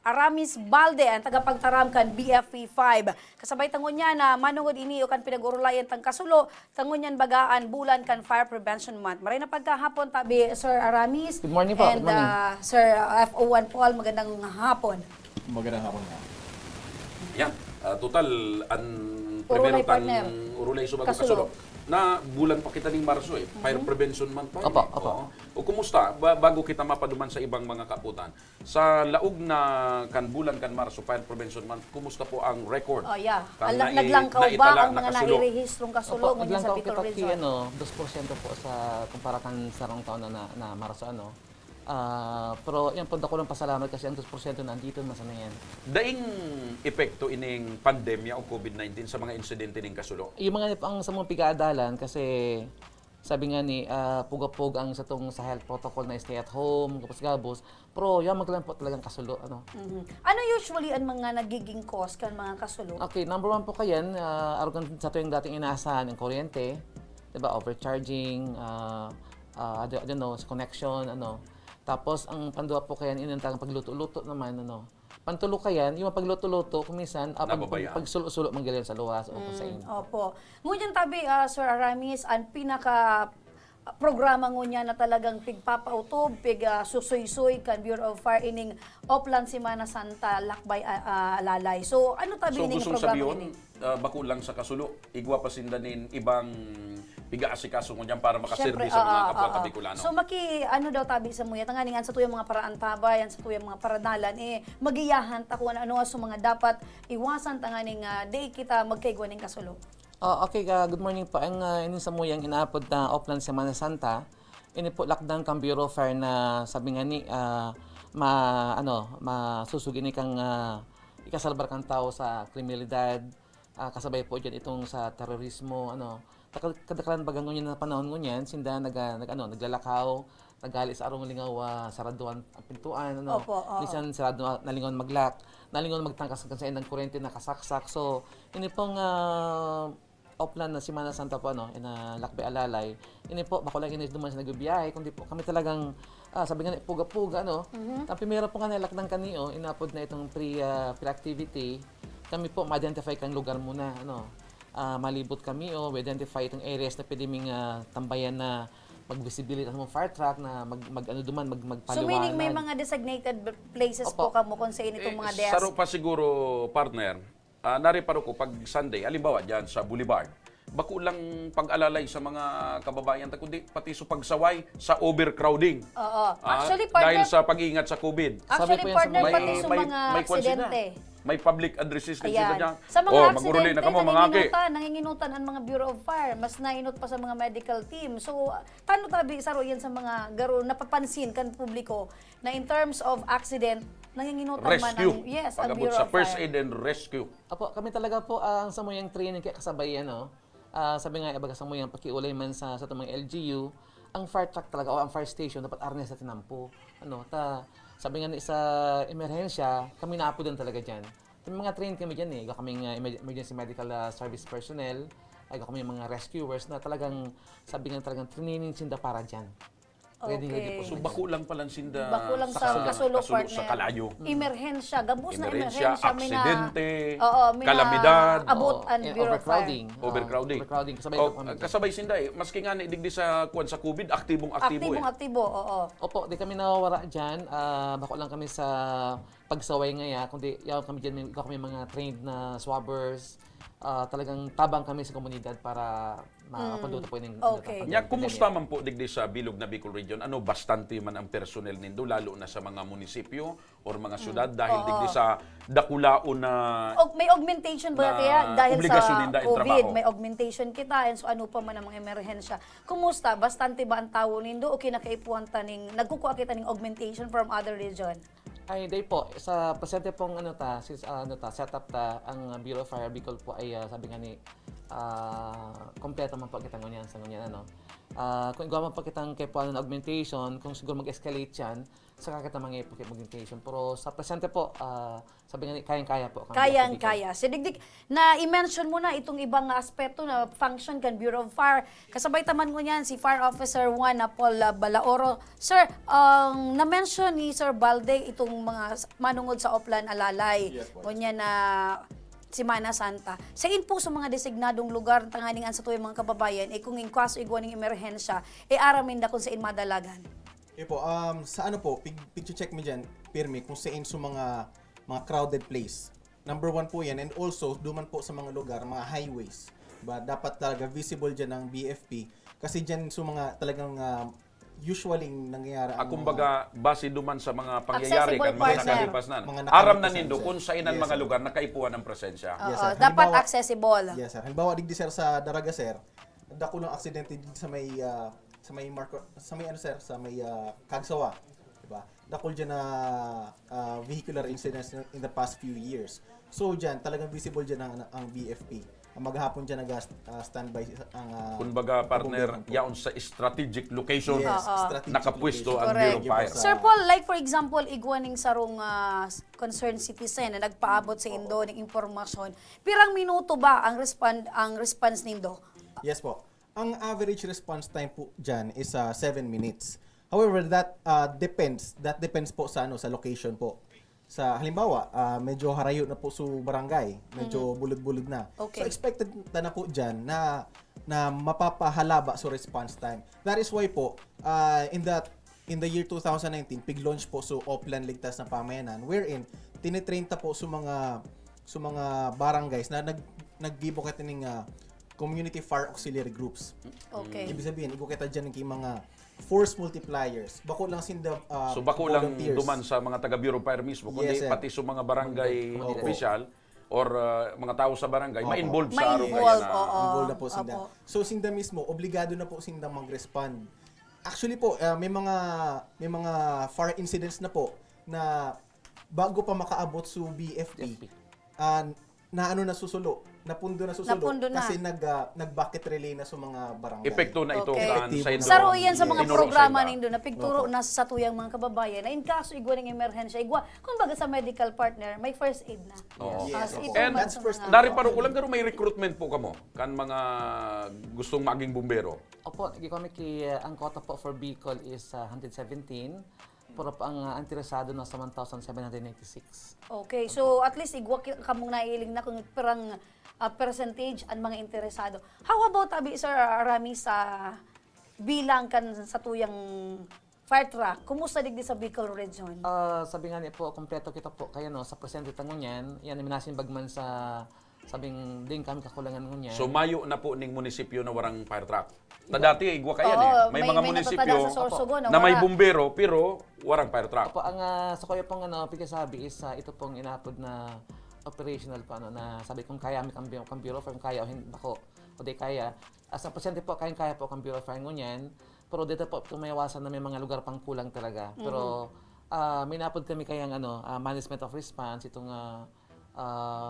Speaker 3: Aramis Balde ang tagapagtaram kan BFP 5. Kasabay tangon niya na manungod ini o kan pinag-urulayan tang kasulo tangon niyan bagaan bulan kan Fire Prevention Month. Maray na pagkahapon tabi Sir Aramis.
Speaker 10: Good morning po.
Speaker 3: And
Speaker 10: Good morning.
Speaker 3: Sir FO1 Paul, magandang hapon.
Speaker 10: Magandang hapon nga.
Speaker 4: Yan, total ang
Speaker 3: Urulay
Speaker 4: primero tan
Speaker 3: partner.
Speaker 4: urulay subag
Speaker 3: Kasulo.
Speaker 4: kasulo. Na bulan pa kita ning Marso Fire Prevention Month pa.
Speaker 10: Opo,
Speaker 4: eh.
Speaker 10: opo.
Speaker 4: Oo. O kumusta bago kita mapaduman sa ibang mga kaputan. Sa laog na kan bulan kan Marso Fire Prevention Month, kumusta po ang record?
Speaker 3: Oh, yeah.
Speaker 4: Kan
Speaker 3: Naglangkaw ba
Speaker 4: naitala
Speaker 3: ang
Speaker 4: na
Speaker 3: mga
Speaker 4: kasulo?
Speaker 3: nairehistrong kasulo
Speaker 10: Opo,
Speaker 3: ngunyan sa
Speaker 10: naglangkaw
Speaker 3: Bicol
Speaker 10: kita
Speaker 3: Region?
Speaker 10: ki, 2% po sa kumparatan sa rong taon na Marso, pero yan, punta ko lang pasalamat kasi ang 2% nandito, masana yan.
Speaker 4: Daing epekto ining pandemya o COVID-19 sa mga insidente ning kasulo?
Speaker 10: Yung mga ang sa mga pigaadalan kasi sabi nga ni pugapog ang sa tong sa health protocol na stay at home, kapos gabos, pero yan maglan po talagang kasulo,
Speaker 3: Ano usually ang mga nagiging cause kan mga kasulo?
Speaker 10: Okay, number 1 po kayan, arugan sa tuwing dating inaasahan ng kuryente, 'di ba, overcharging, I don't know, sa connection, Tapos ang panduwa po kayan inantang pagluto-luto naman, Pantulo kayan, yung pagluto-luto kuminsan
Speaker 4: Nababayaan.
Speaker 10: pagsulo-sulo manggaling sa luwas o kung sa inyo.
Speaker 3: Opo. Ngunyan tabi, Sir Aramis, ang pinaka programa ngunya na talagang pigpapautob, susoy-soy kan Bureau of Fire ining Oplan Semana Santa Lakbay Alalay. So ano tabi
Speaker 4: So
Speaker 3: ining
Speaker 4: gustong
Speaker 3: programa
Speaker 4: sabiyon,
Speaker 3: ini?
Speaker 4: bako lang sa kasulo, igwa pa sindanin ibang piga-asikaso mo dyan para makaserbi sa mga kapwa tabikulano.
Speaker 3: So ano daw tabi sa muya tanganingan sa tuyang mga paraan tabay, sa tuyang mga paradalan magiyahan ta kung ano sa mga dapat iwasan tanganing di kita magkaigwan ning kasulo.
Speaker 10: Okay, good morning po. Ang ini sa muyang inaapod na Oplan Semana Santa, ini po lockdown kang Bureau of Fire na sabi nga ni masusugin ni kang ikasalbar kang tao sa kriminalidad, kasabay po diyan itong sa terorismo, kadakalan bagang ngunyan na panahon ngunyan, sinda naglalakaw, nagali sa arong lingaw, saraduan ang pintuan,
Speaker 3: Opo, oo.
Speaker 10: minsan sarado nalingon maglak, nalingon magtangkas sa ng kuryente nakasaksak. So, ini pong Oplan na Semana Santa po, ina Lakbay Alalay, ini po, bako lang ini duman sa nagbibiyahe, kundi po kami talagang, sabi nga, puga-puga, Ang primero po nga nalakdang kaniyo, inapod na itong pre-activity, kami po ma-identify kang lugar muna, malibot kami we identify itong areas na pwede ming tambayan na mag-visibility ng fire truck na magpaliwanag.
Speaker 3: So meaning may mga designated places po
Speaker 10: Opo.
Speaker 3: kamo kung sa initong mga desk.
Speaker 4: Saro pa siguro, partner, nariparo ko pag Sunday, alimbawa dyan sa Boulevard, bako lang pag-alalay sa mga kababayan, kundi pati sa pagsaway sa overcrowding.
Speaker 3: Oo.
Speaker 4: Ah,
Speaker 3: Actually,
Speaker 4: dahil
Speaker 3: partner,
Speaker 4: sa pag-iingat sa COVID.
Speaker 10: Sabi
Speaker 3: actually
Speaker 10: po yan sa
Speaker 3: partner
Speaker 10: mga-
Speaker 3: pati sa mga
Speaker 4: may kwan sila.
Speaker 3: aksidente.
Speaker 4: may public addresses din sila
Speaker 3: Ayan.
Speaker 4: niya.
Speaker 3: Sa mga
Speaker 4: maguruli
Speaker 3: aksidente,
Speaker 4: na kamo mga aki.
Speaker 3: nanginginutan ang mga Bureau of Fire, mas nainot pa sa mga medical team. So, tano tabi saro yan sa mga garo napapansin kan publiko na in terms of accident, nanginginutan man
Speaker 4: Rescue.
Speaker 3: ang, yes, ang
Speaker 4: Pag-abot
Speaker 3: Bureau
Speaker 4: sa
Speaker 3: of
Speaker 4: first
Speaker 3: Fire.
Speaker 4: aid and rescue.
Speaker 10: Apo, kami talaga po ang samuyang training kaya kasabay ano. Sabi nga ibaga samuyang pakiulay man sa tumang LGU, ang fire truck talaga o ang fire station dapat arnes sa tinampo. Sabi nga sa emerhensya, kami naapo din talaga diyan. May mga trained kami diyan eh. Kaming emergency medical service personnel, kami mga rescuers na talagang sabi nga talagang training sinda para diyan.
Speaker 3: Okay.
Speaker 4: So bako lang pala sinda
Speaker 3: Bako lang sa kasulok
Speaker 4: sa
Speaker 3: partner.
Speaker 4: kalayo.
Speaker 3: Emerhensya, gabos na
Speaker 4: Emerhensya,
Speaker 3: emerhensya, may na-
Speaker 4: aksidente,
Speaker 3: Oo, may na
Speaker 4: kalamidad,
Speaker 3: abot ang Bureau of Fire.
Speaker 10: overcrowding. Overcrowding. Kasabay
Speaker 4: Oh,
Speaker 10: po kami dyan.
Speaker 4: kasabay sinda eh. Maski nga digdi sa kuwan sa COVID, aktibong-aktibo eh.
Speaker 3: Aktibo, oo.
Speaker 10: Opo, di kami nawawala dyan. Bako lang kami sa pagsaway ngaya. Kundi yaw kami dyan, kami mga trained na swabbers. Talagang tabang kami sa komunidad para makapanduta po yung
Speaker 3: Okay.
Speaker 4: Nya, kumusta man po digdi sa Bilog na Bicol Region? Ano, bastante man ang personnel nindo, lalo na sa mga munisipyo or mga syudad dahil digdi sa dakulaon na
Speaker 3: May augmentation ba
Speaker 4: na
Speaker 3: kaya dahil
Speaker 4: obligasyon
Speaker 3: sa
Speaker 4: din dahil
Speaker 3: COVID,
Speaker 4: trabaho.
Speaker 3: may augmentation kita and so ano pa man ang mga emerhensya. Kumusta? Bastante ba ang tawo nindo o kinakaipuhan taning nagkukuha kita ning augmentation from other region?
Speaker 10: Ay, day po, sa presente pong setup ang Bureau of Fire Bicol po ay sabi nga ni, kompleto man po kita ngunyan sa ngunyan, ano. Kung igawa man po kitang kay po ng augmentation, kung siguro mag-escalate yan, saka kita mga augmentation. Pero sa presente po, sabi nga ni, kayang-kaya po.
Speaker 3: Kayang-kaya. Si Digdig, na i-mention mo na itong ibang aspeto na function kan Bureau of Fire. Kasabay taman mo niyan si Fire Officer 1 na Paul Balaoro. Sir, na-mention ni Sir Balde itong mga manungod sa Oplan Alalay. Ngunyan na Semana Santa. Sa po sa mga designadong lugar tanganingan sa tuyong mga kababayan, kung in kaso igwaning emerhensya, aramin na kung sa madalagan.
Speaker 11: Po, sa ano po, picture check mo dyan, pirmi, kung saan sa mga crowded place. Number 1 po yan, and also, duman po sa mga lugar, mga highways. Diba? Dapat talaga visible dyan ng BFP. Kasi dyan sa mga talagang usually nangyayari.
Speaker 4: kumbaga, base duman sa mga pangyayari
Speaker 3: Accessible
Speaker 4: kan mga
Speaker 3: partner.
Speaker 4: nakalipas na.
Speaker 11: Mga
Speaker 4: Aram na
Speaker 11: nakalipas
Speaker 4: nindo
Speaker 11: na,
Speaker 4: kung sa inan
Speaker 11: yes,
Speaker 4: mga
Speaker 11: sir.
Speaker 4: lugar nakaipuan ng presensya.
Speaker 11: Yes,
Speaker 3: Oo,
Speaker 11: sir.
Speaker 3: dapat
Speaker 11: Halimbawa-
Speaker 3: accessible.
Speaker 11: Yes, sir. Halimbawa, digdi sir sa Daraga, sir, dako ng aksidente dito sa may Marco, sa may ano sir, sa may Kagsawa, diba? Dakol diyan na vehicular incidents in the past few years. So diyan talagang visible diyan ang BFP. Ang maghapon diyan nag-standby ang
Speaker 4: Kumbaga, partner,
Speaker 11: bumbong po.
Speaker 4: yaon sa strategic location,
Speaker 11: Yes, strategic
Speaker 4: nakapwesto ang
Speaker 3: Correct.
Speaker 4: Bureau of Fire.
Speaker 11: Sa-
Speaker 3: Sir Paul, like for example, igwaning sarong concerned citizen na nagpaabot sa Indo ng impormasyon, pirang minuto ba ang response nindo?
Speaker 11: Yes po. Ang average response time po diyan is 7 minutes. However, that depends po sa sa location po. Sa halimbawa, medyo harayo na po sa barangay, medyo bulod-bulod na.
Speaker 3: Okay.
Speaker 11: So expected na po diyan na mapapahalaba sa response time. That is why po in the year 2019 pig-launch po sa Oplan Ligtas na Pamayanan wherein tinitrain ta po sa mga barangays na naggibo kita ning community fire auxiliary groups.
Speaker 3: Okay.
Speaker 11: Ibig sabihin, igo kita dyan ng mga force multipliers. Bako lang sinda
Speaker 4: So bako lang
Speaker 11: volunteers.
Speaker 4: duman sa mga taga Bureau of Fire mismo, kundi
Speaker 11: Yes, sir.
Speaker 4: pati sa mga barangay
Speaker 11: Opo.
Speaker 4: official or mga tao sa barangay,
Speaker 11: Opo.
Speaker 4: ma-involve sa
Speaker 3: Ma-involve,
Speaker 4: araw kaya na.
Speaker 3: oo.
Speaker 11: Involved na po sinda.
Speaker 3: Opo.
Speaker 11: So sinda mismo, obligado na po sinda mag-respond. Actually po, may mga fire incidents na po na bago pa makaabot sa BFP, napundo na kasi nag-bucket relay na sa mga barangay.
Speaker 4: Epekto na ito
Speaker 3: Okay.
Speaker 4: kan sa Indo.
Speaker 3: Saro yan sa mga
Speaker 11: Yes.
Speaker 3: programa
Speaker 4: Tinuro sa
Speaker 3: nindo na pigturo na sa tuyang mga kababayan na in kaso igwa ng emerhensya, kumbaga sa medical partner, may first aid na.
Speaker 4: Oo.
Speaker 11: Yes,
Speaker 3: As
Speaker 11: opo.
Speaker 3: ito
Speaker 4: And
Speaker 3: man
Speaker 11: that's
Speaker 3: sa
Speaker 11: first
Speaker 3: mga-
Speaker 4: Dari paro ko lang, pero may recruitment po kamo kan mga gustong maging bumbero.
Speaker 10: Opo, kami ang quota po for Bicol is 117. Pero po ang interesado na sa 1,796.
Speaker 3: Okay, so at least igwa kamong nailing na kung perang percentage ang mga interesado. How about abi Sir Rami sa bilang kan sa tuyang fire truck? Kumusta digdi sa Bicol region?
Speaker 10: Sabi nga niya po, kompleto kita po kayo no, sa presente tangon yan. Yan, minasin bagman sa sabing din kami kakulangan ngunyan.
Speaker 4: So mayo na po ning munisipyo na warang fire truck. Dati igwa kayan
Speaker 3: Oo,
Speaker 4: may mga munisipyo
Speaker 3: natatada sa Sorsogon
Speaker 4: na may
Speaker 3: wala.
Speaker 4: bumbero pero warang fire truck.
Speaker 10: Opo, ang sa kuya pong pagkasabi is ito pong inapod na operational pa na sabi kung kaya kang Bureau of Fire, kung kaya o hindi ako o di kaya. As a pasyente po, kaya po kang Bureau of Fire ngunyan. Pero dito po tumayawasan na may mga lugar pang kulang talaga. Pero may napod kami kayang management of response, itong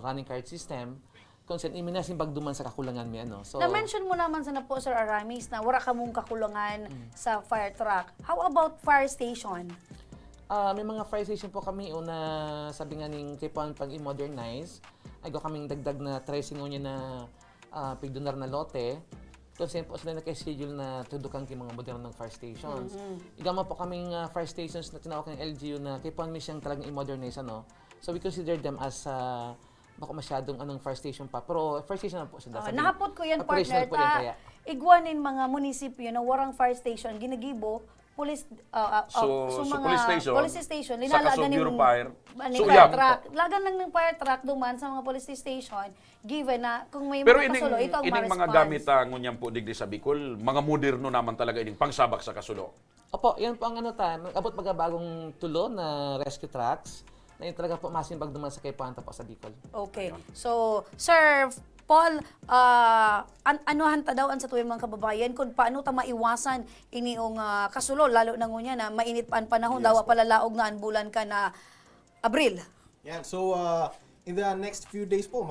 Speaker 10: running card system, kung saan iminasimbag duman sa kakulangan may So,
Speaker 3: Na-mention mo naman sa na po, Sir Aramis, na wala ka mong kakulangan sa fire truck. How about fire station?
Speaker 10: may mga fire station po kami una sabi nga ning kipuan pag i-modernize. Ay go kaming dagdag na tracing niya na pigdonar na lote. Kasi po sila naka-schedule na tudukang ki mga modern ng fire stations. Igama po kaming fire stations na tinawag ng LGU na kipuan mi siyang talagang i-modernize So we consider them as baka masyadong fire station pa. Pero fire station na po sila.
Speaker 3: Nahapot ko yan,
Speaker 10: operational
Speaker 3: partner.
Speaker 10: po yan kaya.
Speaker 3: Igwanin mga munisipyo na warang fire station, ginagibo, police, police station,
Speaker 4: sa kasong
Speaker 3: linalagan
Speaker 4: Bureau Fire. So,
Speaker 3: fire
Speaker 4: yeah.
Speaker 3: truck. Lagan lang ng fire truck duman sa mga police station, given na kung may
Speaker 4: Pero
Speaker 3: mga kasulo, ito ang
Speaker 4: ining mga
Speaker 3: ma-response.
Speaker 4: gamit ngunyang po digdi sa Bicol, mga moderno naman talaga ining pangsabak sa kasulo.
Speaker 10: Opo, yan po ang abot bagong tulo na rescue trucks na yun talaga po masimbag duman sa Kaypuan po sa Bicol.
Speaker 3: Okay. So, Sir Paul, anuhan ta daw sa tuwing mga kababayan kung paano ta maiwasan iniong kasulo, lalo na ngunya na mainit pa ang panahon, daw palalaog nga ang bulan ka na Abril.
Speaker 11: Yan. So, in the next few days po,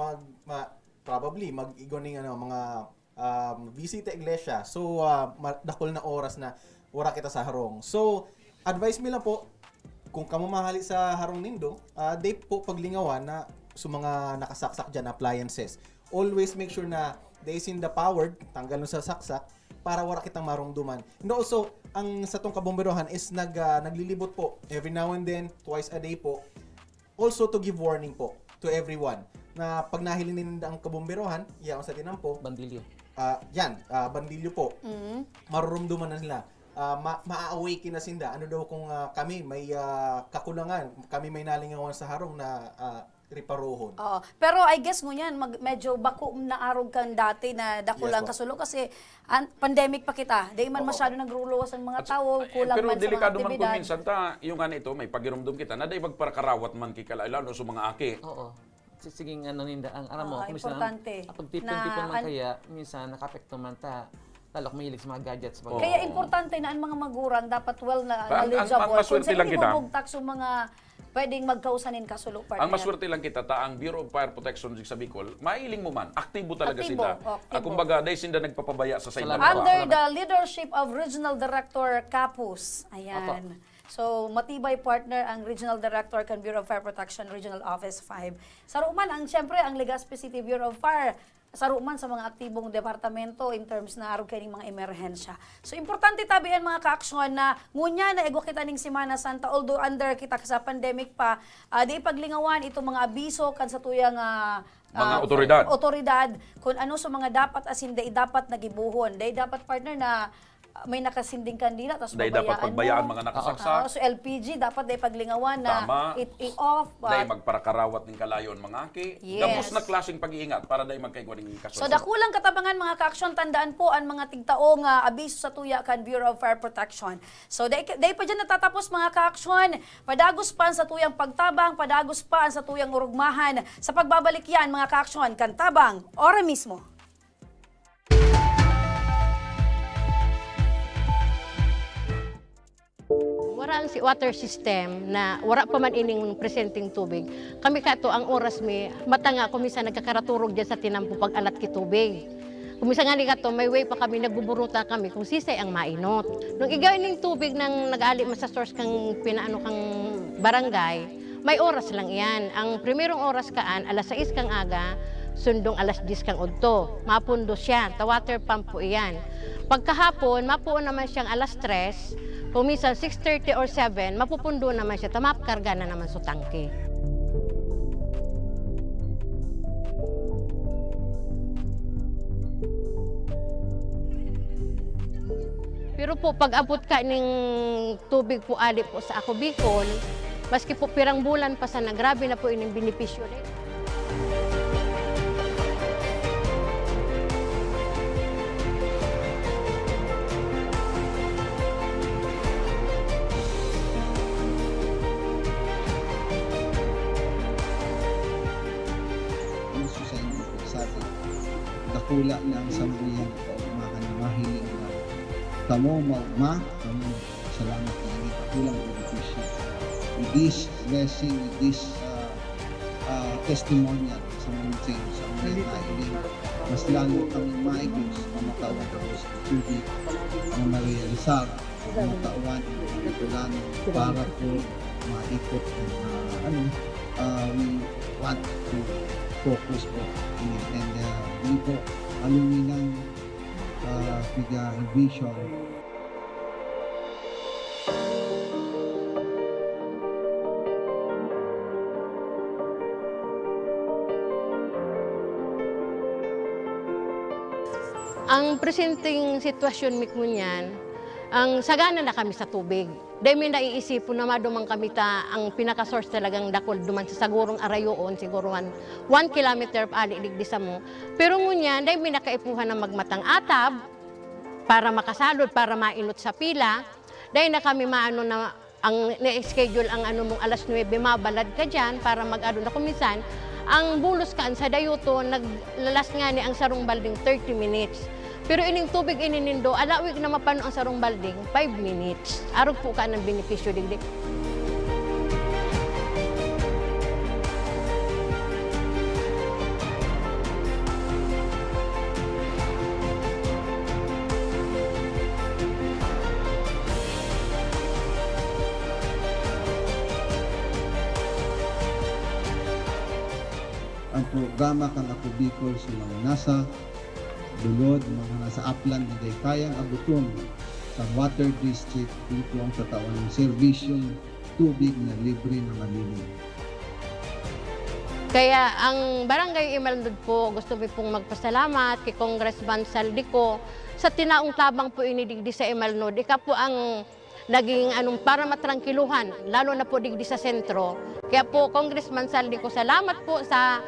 Speaker 11: probably mag-igoning mga visita iglesia. So, dakol na oras na wala kita sa harong. So, advice mi lang po, kung kamamahali sa harong nindo, day po paglingawan na sa mga nakasaksak dyan, appliances. Always make sure na they is in the powered, tanggal nun sa saksak, para wala kitang marungduman. And also, ang sa tong kabomberohan is naglilibot po every now and then, twice a day po. Also to give warning po to everyone na pag nahilinin ang kabomberohan, yan sa tinampo,
Speaker 10: Bandilyo.
Speaker 11: bandilyo po. Marurumduman na sila. Ma-awaken na sinda. Ano daw kung kami may kakulangan, kami may nalingawan sa harong na riparohon.
Speaker 3: Pero I guess ngunyan, medyo bako na arog kan dati na dakulang
Speaker 11: Yes,
Speaker 3: kasulo kasi pandemic pa kita. Di man masyado nagruluwas ang mga tao, kulang
Speaker 4: Pero
Speaker 3: man sa mga
Speaker 4: delikado man
Speaker 3: aktibidad.
Speaker 4: kung minsan yung ito, may pagirumdum kita, na daig magparakarawat man kikala, lalo sa mga aki.
Speaker 10: Oo. Siging ninda ang aram mo, kung minsan
Speaker 3: importante
Speaker 10: pag tipon-tipon man kaya, minsan nakapekto man ta, lalo kung mahilig sa mga gadgets.
Speaker 3: Kaya importante na ang mga magurang dapat well na
Speaker 4: Ang
Speaker 3: knowledgeable.
Speaker 4: maswerte lang kita.
Speaker 3: Kung sa mga pwedeng magkausanin kasulo, partner.
Speaker 4: Ang maswerte lang kita, ang Bureau of Fire Protection sa Bicol, mailing mo man, aktibo talaga
Speaker 3: Aktibo,
Speaker 4: sila.
Speaker 3: aktibo.
Speaker 4: Kumbaga, dahil sila nagpapabaya sa side
Speaker 3: Under the leadership of Regional Director Capus. Ayan. So, matibay partner ang Regional Director kan Bureau of Fire Protection, Regional Office 5. Saruman, siyempre, ang Legazpi City Bureau of Fire, saruman sa mga aktibong departamento in terms na arog kaning mga emerhensya. So, importante tabihan mga kaaksyon na ngunya na ego kita ning Semana Santa, although under kita sa pandemic pa, di paglingawan itong mga abiso kan sa tuyang
Speaker 4: mga
Speaker 3: otoridad kung ano sa mga dapat as in dapat nagibuhon. Dapat partner na may nakasinding kandila tapos
Speaker 4: Dahil
Speaker 3: babayaan
Speaker 4: dapat pagbayaan
Speaker 3: mo.
Speaker 4: mga nakasaksak.
Speaker 3: So LPG dapat day paglingawan na
Speaker 4: Tama.
Speaker 3: i-off.
Speaker 4: Dahil magparakarawat ng kalayon mga aki.
Speaker 3: Yes.
Speaker 4: Gamos na klaseng pag-iingat para dahil magkaigwa ng kasunod.
Speaker 3: So dakulang katabangan mga kaaksyon, tandaan po ang mga tigtaong abiso sa tuya kan Bureau of Fire Protection. So dahil pa dyan natatapos mga kaaksyon, padagos pa sa tuyang pagtabang, padagos pa sa tuyang urugmahan. Sa pagbabalik yan mga kaaksyon, kan tabang, ora mismo.
Speaker 12: Wala ang si water system na wala pa man ining presenting tubig. Kami kato ang oras mi matanga kumisa nagkakaraturog diyan sa tinampo pag alat ki tubig. Kumisa nga ni kato may way pa kami nagbuburuta kami kung sisay ang mainot. Nung igawin ning tubig nang nag-ali sa source kang pinaano kang barangay, may oras lang iyan. Ang primerong oras kaan alas 6 kang aga, sundong alas 10 kang udto. Mapundo siya, ta water pump po iyan. Pagkahapon, mapuon naman siyang alas 3, kung minsan 6:30 or 7, mapupundo naman siya, tamapkarga na naman sa tangke. Pero po, pag abot ka ng tubig po ali po sa ako Bicol, maski po pirang bulan pa sana, grabe na po ining benepisyo din.
Speaker 13: dakula ng sambuyan ko makan mahiling na kamo maugma kamo salamat na ini patulang benepisyo with this blessing, with this testimonial sa mga sa mga nailing mas lalo kami maigos mamakawag ako sa tubig na ma-realizar mamakawag ang para po maikot we want to focus po and hindi po aluminang vision.
Speaker 12: Ang presenting sitwasyon mikmo niyan, ang sagana na kami sa tubig. Dahil may naiisipon na madumang kami ang pinaka-source talagang dakol duman sa sagurong arayoon, siguro 1 kilometer aliligdi sa mo. Pero ngunyan, dahil may nakaipuhan na magmatang atab, para makasalod, para mainot sa pila, dahil na kami maano na, ang na-schedule ang mong alas 9, mabalad ka dyan para mag-ano na kumisan, ang bulos kaan sa dayuto, naglalas nga ni ang sarong balding 30 minutes. Pero ining tubig ininindo, alawig na mapano ang sarong balding, 5 minutes. Arog po ka ng benepisyo digdig.
Speaker 13: Ang programa kang Ako Bicol sa mga nasa dulod, mga nasa upland na day kayang abuton sa Water District dito ang tatawan ng serbisyong tubig na libre na malinis.
Speaker 12: Kaya ang Barangay Imalndod po, gusto ko pong magpasalamat kay Congressman Saldico sa tinaong tabang po inidigdi sa Imalndod. Ika po ang naging para matrangkiluhan, lalo na po digdi sa sentro. Kaya po, Congressman Saldico, salamat po sa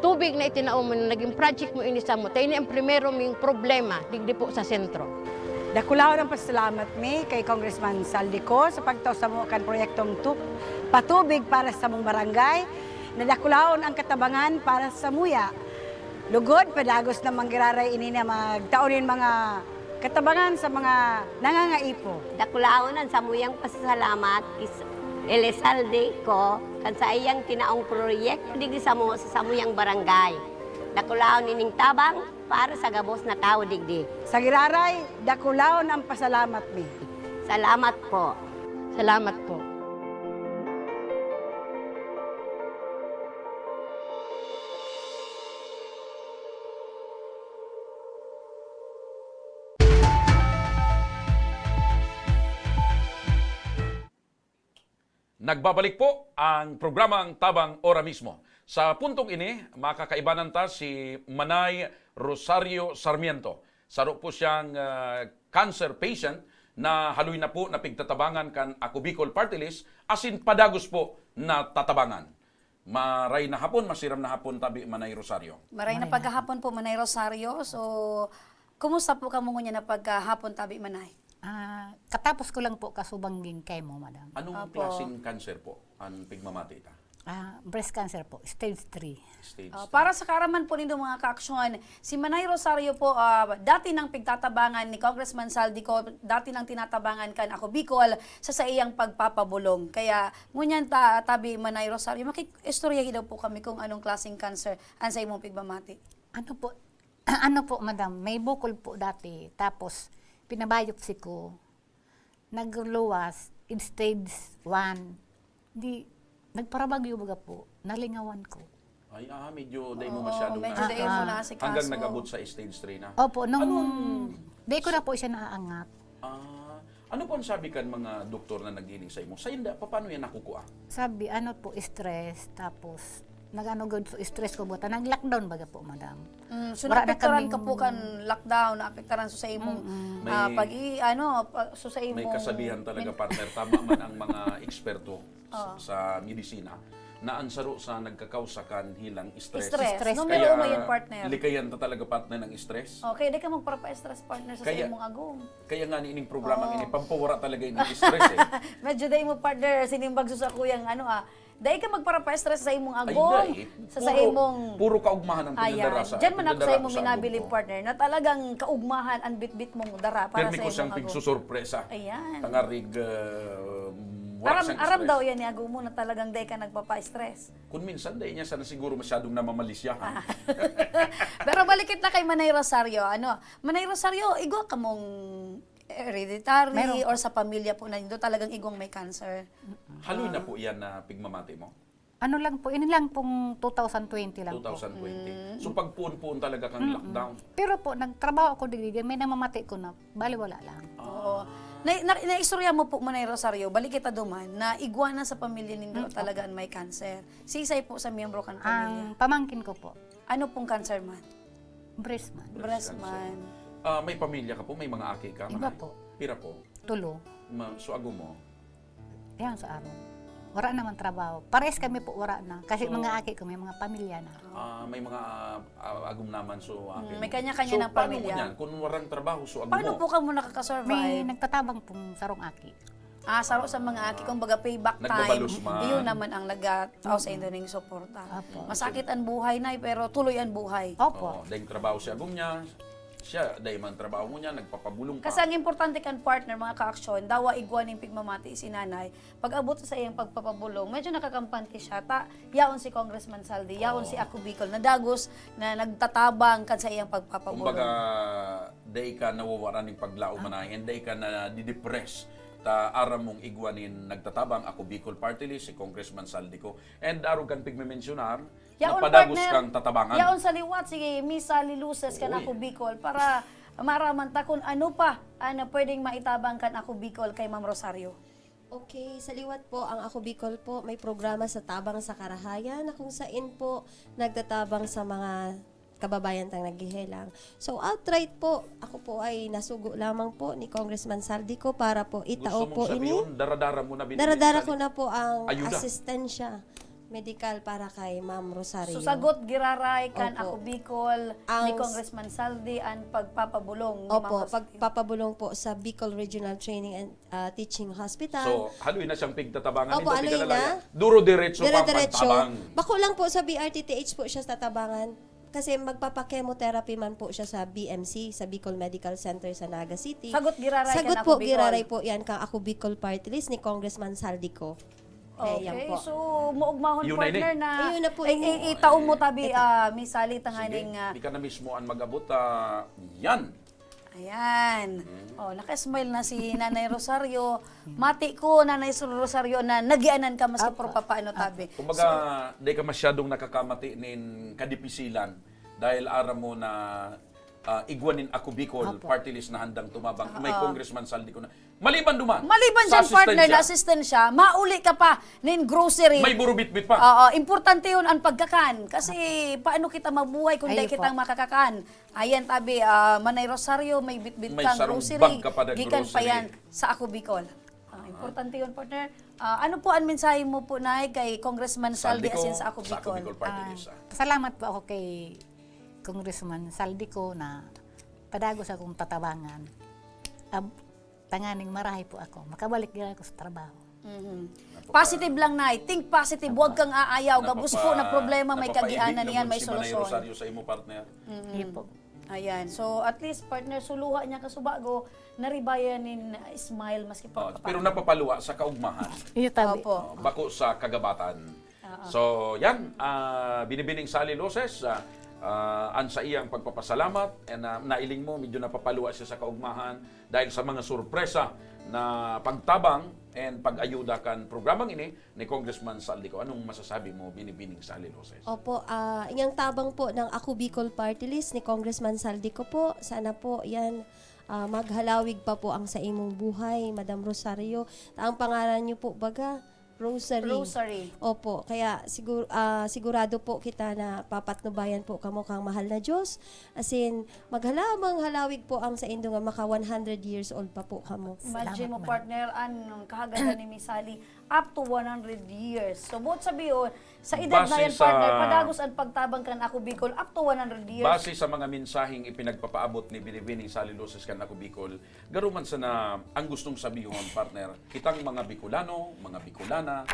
Speaker 12: tubig na itinaon mo, naging project mo inisa mo. Tayo ni ang primero ming problema, digdi po sa sentro.
Speaker 14: Dakulaw ng pasalamat mi kay Congressman Saldico sa pagtaw sa mga proyektong patubig para sa mong barangay. Nadakulaon ang katabangan para sa muya. Lugod, padagos na manggiraray ini na magtaonin mga katabangan sa mga nangangaipo.
Speaker 15: Dakulaonan sa muyang pasasalamat Elizalde ko kan sa iyang tinaong proyekto digdi sa samuyang barangay. Dakulaon ining tabang para sa gabos na tao digdi.
Speaker 14: Sa giraray, dakulaon ang pasalamat mi.
Speaker 15: Salamat po.
Speaker 12: Salamat po.
Speaker 4: Nagbabalik po ang programang Tabang Ora mismo. Sa puntong ini, makakaibanan ta si Manay Rosario Sarmiento. Saro po siyang cancer patient na haluy na po na pigtatabangan kan Ako Bicol Party List asin padagos po na tatabangan. Maray na hapon, masiram na hapon tabi Manay Rosario.
Speaker 3: Maray na paghahapon po, Manay Rosario. So, kumusta po ka mo niya na paghahapon tabi, Manay?
Speaker 16: Katapos ko lang po kasubangging kay mo, madam.
Speaker 4: Anong klaseng cancer po ang pigmamati ita?
Speaker 16: Breast cancer po, stage 3.
Speaker 3: Para sa karaman po nindo mga kaaksyon, si Manay Rosario po, dati nang pigtatabangan ni Congressman Saldico, dati nang tinatabangan kan Ako Bicol sa iyang pagpapabulong. Kaya ngunyan tabi Manay Rosario, makikistorya daw po kami kung anong klaseng cancer ang sa imong pigmamati.
Speaker 16: Ano po, madam, may bukol po dati, tapos pinabiopsy ko, nagluwas, in stage 1, nagparabagyo baga po, nalingawan ko.
Speaker 4: Ay, medyo day mo masyado
Speaker 3: medyo day mo na si
Speaker 4: hanggang nag-abot sa stage 3 na.
Speaker 16: Opo, day ko na po siya naaangat.
Speaker 4: Ano po ang sabi kan mga doktor na nag-ining sa imo? Sa inda, paano yan nakukuha?
Speaker 16: Sabi, stress, tapos nag-ano so stress ko buta, nag-lockdown baga po, madam.
Speaker 3: So naapektaran ka po kan lockdown, naapektaran so sa imong so sa imong
Speaker 4: may kasabihan talaga partner, tama man ang mga eksperto sa medisina na ansaro sa nagkakausakan hilang stress.
Speaker 3: Numero mo yun, partner.
Speaker 4: Likayan ta talaga partner ng stress.
Speaker 3: Okay, di ka magpapa-stress partner sa imong agong.
Speaker 4: Kaya nga niining programa ini pampawara talaga ining stress eh.
Speaker 3: Medyo day mo partner sinimbag sa kuyang Dahil ka magpara-stress sa imong
Speaker 4: Ay,
Speaker 3: agom,
Speaker 4: dahil.
Speaker 3: sa imong...
Speaker 4: Puro kaugmahan ang pinadara
Speaker 3: Ayan.
Speaker 4: sa...
Speaker 3: Diyan man ako sa
Speaker 4: pinadara
Speaker 3: imong
Speaker 4: ko
Speaker 3: minabili,
Speaker 4: agom ko.
Speaker 3: partner, na talagang kaugmahan ang bit-bit mong dara para
Speaker 4: Permi
Speaker 3: sa
Speaker 4: ko siyang
Speaker 3: imong agom.
Speaker 4: pigsusurpresa.
Speaker 3: Ayan.
Speaker 4: Tangarig, wala siyang
Speaker 3: Aram
Speaker 4: stress.
Speaker 3: daw yan ni agom mo na talagang dahil ka nagpapa-stress.
Speaker 4: Kung minsan, dahil niya sana siguro masyadong namamalisyahan.
Speaker 3: Pero balikit na kay Manay Rosario. Manay Rosario, igwa ka mong hereditary
Speaker 16: Meron.
Speaker 3: or sa pamilya po na nito talagang igwang may cancer.
Speaker 4: Haloy na po yan na pigmamati mo.
Speaker 16: Ano lang po, ini lang pong 2020 lang po.
Speaker 4: 2020. So pagpuon-puon talaga kang lockdown.
Speaker 16: Pero po, nagtrabaho ako digdi, may namamati ko na, bali wala lang.
Speaker 3: Oo. Naistorya mo po, Manay Rosario, balik kita duman, na igwana sa pamilya ninyo talaga may cancer. Sisay po sa miyembro kan pamilya.
Speaker 16: Ang pamangkin ko po,
Speaker 3: Ano pong cancer man?
Speaker 16: breast man,
Speaker 3: Breast man.
Speaker 4: May pamilya ka po, may mga aki ka.
Speaker 16: Iba
Speaker 4: Manay?
Speaker 16: po.
Speaker 4: Pira po.
Speaker 16: tulo,
Speaker 4: So ago mo.
Speaker 16: yan sa araw. Wala naman trabaho. Pares kami po wala na. Kasi mga aki ko, may mga pamilya na.
Speaker 4: May mga agum naman so aki.
Speaker 3: May kanya-kanya
Speaker 4: so,
Speaker 3: ng
Speaker 4: paano
Speaker 3: pamilya.
Speaker 4: mo yan? Kung warang trabaho, so agum
Speaker 3: Paano
Speaker 4: mo.
Speaker 3: po ka mo
Speaker 16: May
Speaker 3: nakakasurvive?
Speaker 16: nagtatabang pong sarong aki.
Speaker 3: Saro sa mga aki, kung baga payback time,
Speaker 4: Nagbabalos man.
Speaker 3: iyon naman ang nagataw sa inyo ng suporta.
Speaker 16: Apo.
Speaker 3: Masakit ang buhay na, pero tuloy ang buhay.
Speaker 16: Opo.
Speaker 4: Dahil trabaho si agum niya, siya, dahil man trabaho mo niya, nagpapabulong ka.
Speaker 3: Kasi ang importante kan partner, mga ka-aksyon, dawa igwan ng pigmamati si nanay. Pag abot sa iyang pagpapabulong, medyo nakakampante siya. Yaon si Congressman Saldi, yaon si Ako Bicol, na dagos na nagtatabang kan sa iyang pagpapabulong.
Speaker 4: Kumbaga, dahil ka nawawaran ng paglao manahin, dahil ka na didepress, aram mong igwanin nagtatabang Ako Bicol Party List, si Congressman Saldi ko. And arog kan pigmemensionar, napadagos kang tatabangan.
Speaker 3: Yaon sa liwat, sige, Miss Sally Luces kan
Speaker 4: Uy.
Speaker 3: Ako Bicol, para maraman ta kung ano pa na pwedeng maitabang kan Ako Bicol kay Ma'am Rosario.
Speaker 5: Okay, sa liwat po, ang Ako Bicol po, may programa sa Tabang sa Karahayan na kung saan po nagtatabang sa mga kababayan tang naghihelang. So outright po, ako po ay nasugo lamang po ni Congressman Saldi ko para po itao
Speaker 4: Gusto
Speaker 5: po
Speaker 4: mong
Speaker 5: ini.
Speaker 4: sabihin, daradara mo na binibigay.
Speaker 5: Daradara ko na po ang
Speaker 4: Ayuda.
Speaker 5: asistensya medical para kay Ma'am Rosario.
Speaker 3: Susagot giraray kan
Speaker 5: Opo.
Speaker 3: Ako Bicol ni
Speaker 5: Ang-
Speaker 3: Congressman Saldi ang pagpapabulong ni
Speaker 5: Opo,
Speaker 3: Ma'am Rosario.
Speaker 5: pagpapabulong po sa Bicol Regional Training and Teaching Hospital.
Speaker 4: So, haloy na siyang pigtatabangan.
Speaker 5: Opo,
Speaker 4: Hindi
Speaker 5: haloy
Speaker 4: ka
Speaker 5: na.
Speaker 4: Duro diretso pang
Speaker 5: Dire-diretso.
Speaker 4: pagtabang.
Speaker 5: Bako lang po sa BRTTH po siya tatabangan. Kasi magpapa-chemotherapy man po siya sa BMC, sa Bicol Medical Center sa Naga City.
Speaker 3: Sagot giraray
Speaker 5: Sagot
Speaker 3: kan
Speaker 5: po,
Speaker 3: Ako Bicol.
Speaker 5: giraray po yan kang Ako Bicol Party List ni Congressman Saldico.
Speaker 3: Okay,
Speaker 5: yan po.
Speaker 3: so muugmahon
Speaker 4: Yun na
Speaker 3: partner
Speaker 4: ini.
Speaker 3: na
Speaker 5: Ayun na po
Speaker 3: ay,
Speaker 5: ini.
Speaker 3: itaw mo tabi Miss Sally
Speaker 4: Sige,
Speaker 3: tanganing
Speaker 4: di ka na mismo ang mag-abot. Yan.
Speaker 3: ayan. Naka-smile na si Nanay Rosario. Mati ko Nanay Rosario na nagianan ka maski por papaano tabi.
Speaker 4: Kumbaga, di ka masyadong nakakamati nin kadipisilan dahil aram mo na igwanin Ako Bicol Party List na handang tumabang. May Congressman Saldi ko na. Maliban duman.
Speaker 3: Maliban
Speaker 4: sa
Speaker 3: dyan, partner, na
Speaker 4: asistensya,
Speaker 3: assistant siya, mauli ka pa nin grocery.
Speaker 4: may burubit-bit pa.
Speaker 3: Oo, importante yun ang pagkakan. Kasi paano kita mabuhay kung di
Speaker 16: Ayun
Speaker 3: kitang
Speaker 16: po.
Speaker 3: makakakan. Ayan, tabi, Manay Rosario, may bitbit
Speaker 4: May
Speaker 3: kang
Speaker 4: sarong
Speaker 3: grocery.
Speaker 4: bag ka pa na
Speaker 3: Gikan pa
Speaker 4: grocery.
Speaker 3: yan sa Ako Bicol. Importante yun, partner. Ano po ang mensahe mo po, Nay, kay Congressman Saldi
Speaker 4: ko,
Speaker 3: asin sa Ako
Speaker 4: sa Ako
Speaker 3: Bicol?
Speaker 4: Bicol Party List.
Speaker 16: Salamat po ako kay Congressman Saldico na padagos akong tatabangan. Tanganing marahay po ako. Makabalik din ako sa trabaho.
Speaker 3: Positive lang, Nay. Think positive. Huwag kang aayaw. Gabos po na problema, may kagianan niyan, may
Speaker 4: Si Manay
Speaker 3: solusyon.
Speaker 4: Rosario sa imo partner.
Speaker 16: Yun po.
Speaker 3: Ayan. So, at least, partner, suluha niya kasubago, naribayan ni Smile maski po.
Speaker 4: Pero napapaluwa sa kaugmahan.
Speaker 16: Yun tabi.
Speaker 3: Opo.
Speaker 4: Bako sa kagabatan. So, yan. Binibining Sally Luces. An sa iyang pagpapasalamat and nailing mo, medyo napapaluwa siya sa kaugmahan dahil sa mga sorpresa na pagtabang and pag-ayuda kan programang ini ni Congressman Saldico. Anong masasabi mo, Binibining Sally Luces?
Speaker 5: Opo, inyang tabang po ng Ako Bicol Party List ni Congressman Saldico po. Sana po yan maghalawig pa po ang sa imong buhay, Madam Rosario. Ang pangalan niyo po baga? Rosary. Opo, kaya sigurado po kita na papatnubayan po kamo kang mahal na Diyos. As in, maghalamang halawig po ang sa indo nga maka 100 years old pa po kamo.
Speaker 3: Imagine mo, partner, anong kahaganda ni Miss Sally, up to 100 years. So, buot sabihin, sa edad na
Speaker 4: Base
Speaker 3: yan,
Speaker 4: sa-
Speaker 3: partner, padagos ang pagtabang kan Ako Bicol, up to 100 years.
Speaker 4: Base sa mga mensaheng ipinagpapaabot ni Binibining Sally Luces kan Ako Bicol, garuman sa na ang gustong sabihon, partner, kitang mga Bicolano, mga Bicolana,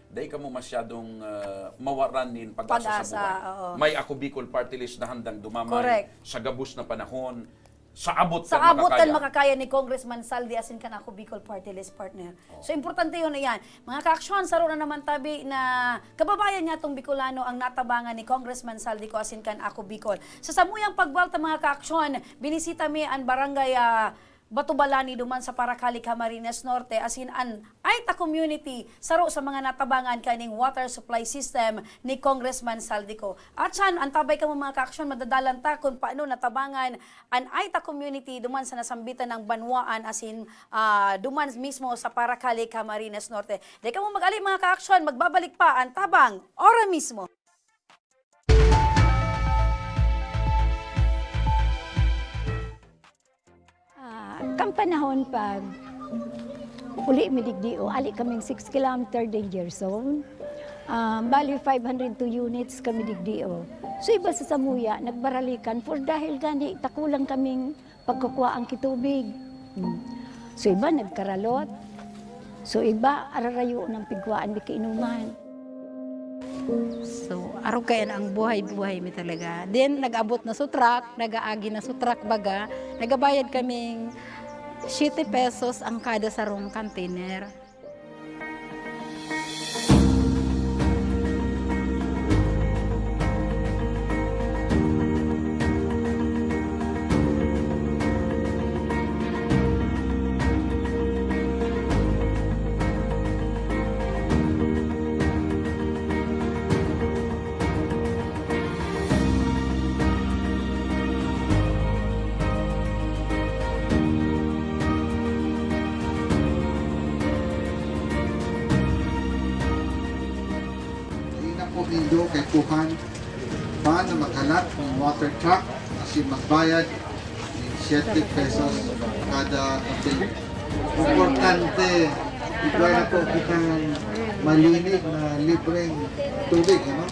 Speaker 4: dahil ka mo masyadong mawaran din pag-asa sa buhay.
Speaker 3: oo.
Speaker 4: May Ako Bicol Party List na handang dumamay
Speaker 3: Correct.
Speaker 4: sa gabos na panahon. Sa abot
Speaker 3: Sa
Speaker 4: kan
Speaker 3: abot kan
Speaker 4: makakaya.
Speaker 3: makakaya ni Congressman Saldi asin kan ako Bicol Party List partner. So importante yun na yan. Mga ka-aksyon, saro na naman tabi na kababayan niya tong Bicolano ang natabangan ni Congressman Saldi ko asin kan ako Bicol. Sa samuyang pagbalta mga ka-aksyon, binisita mi ang barangay Batubalani duman sa Paracali, Camarines Norte asin an Aita community saro sa mga natabangan kaning water supply system ni Congressman Saldico. At san antabay ka mo mga ka-aksyon madadalan ta kung paano natabangan an Aita community duman sa nasambitan ng Banwaan asin duman mismo sa Paracali, Camarines Norte. Di ka mo mag-ali mga ka-aksyon, magbabalik pa ang tabang ora mismo.
Speaker 17: Kang panahon pag uli midigdio, ali kaming 6 kilometer danger zone. Bali 502 units kami digdio. So iba sa Samuya, nagbaralikan for dahil gani takulang kaming pagkukuha ang kitubig. So iba nagkaralot. So iba ararayo ng pigwaan mi kainuman.
Speaker 18: So, araw kaya na ang buhay-buhay mi talaga. Then, nag-abot na sutrak, nag-aagi na sutrak baga, nagabayad kaming 7 pesos ang kada sarong container.
Speaker 13: Nindo kay Kuhan paano maghalat ng water truck kasi magbayad ng 7 pesos kada container. Importante, ito na po kitang malinig na libreng tubig. Ano?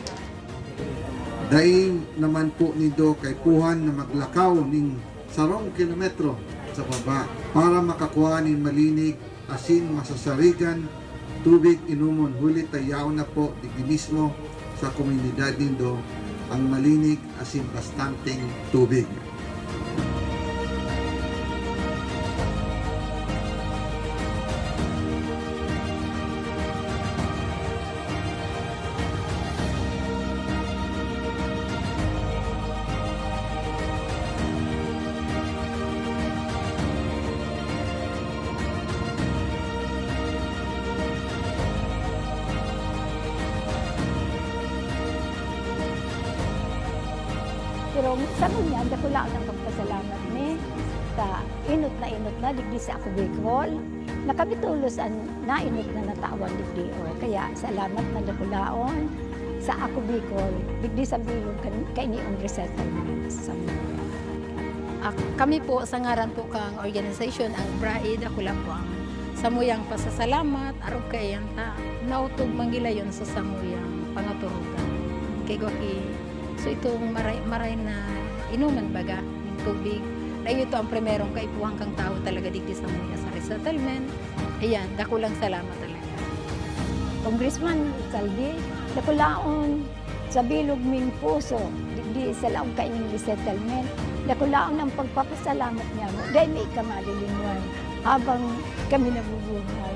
Speaker 13: Dahil naman po nindo kay Kuhan na maglakaw ng 10 kilometro sa baba para makakuha ng malinig asin masasarigan tubig inumon huli tayaw na po di mismo sa komunidad nindo ang malinig asin bastanteng tubig.
Speaker 17: Pero sa niya, dako lang ang pagpasalamat ni sa inot na digdi sa ako Bicol. Nakabitulos ang nainot na natawan digdi. Kaya salamat na dako laon sa ako Bicol. Digdi sa bilog kay ni resettlement sa
Speaker 18: Kami po sa ngaran po kang organization ang BRAID, ako lang po ang samuyang pasasalamat, araw kayan ta, nautog manggilayon sa samuyang pangaturugan. Kay Goki, so itong maray na inuman baga, ng tubig, na ito ang primerong kaipuhang kang tao talaga digdi sa muya sa resettlement. Ayan, dako lang salamat talaga.
Speaker 17: Congressman Saldi, dako laon sa bilog ming puso, digdi sa laong kaining resettlement. Dako laon ang pagpapasalamat niya mo. Dahil may ikamalilinwan habang kami nabubuhay.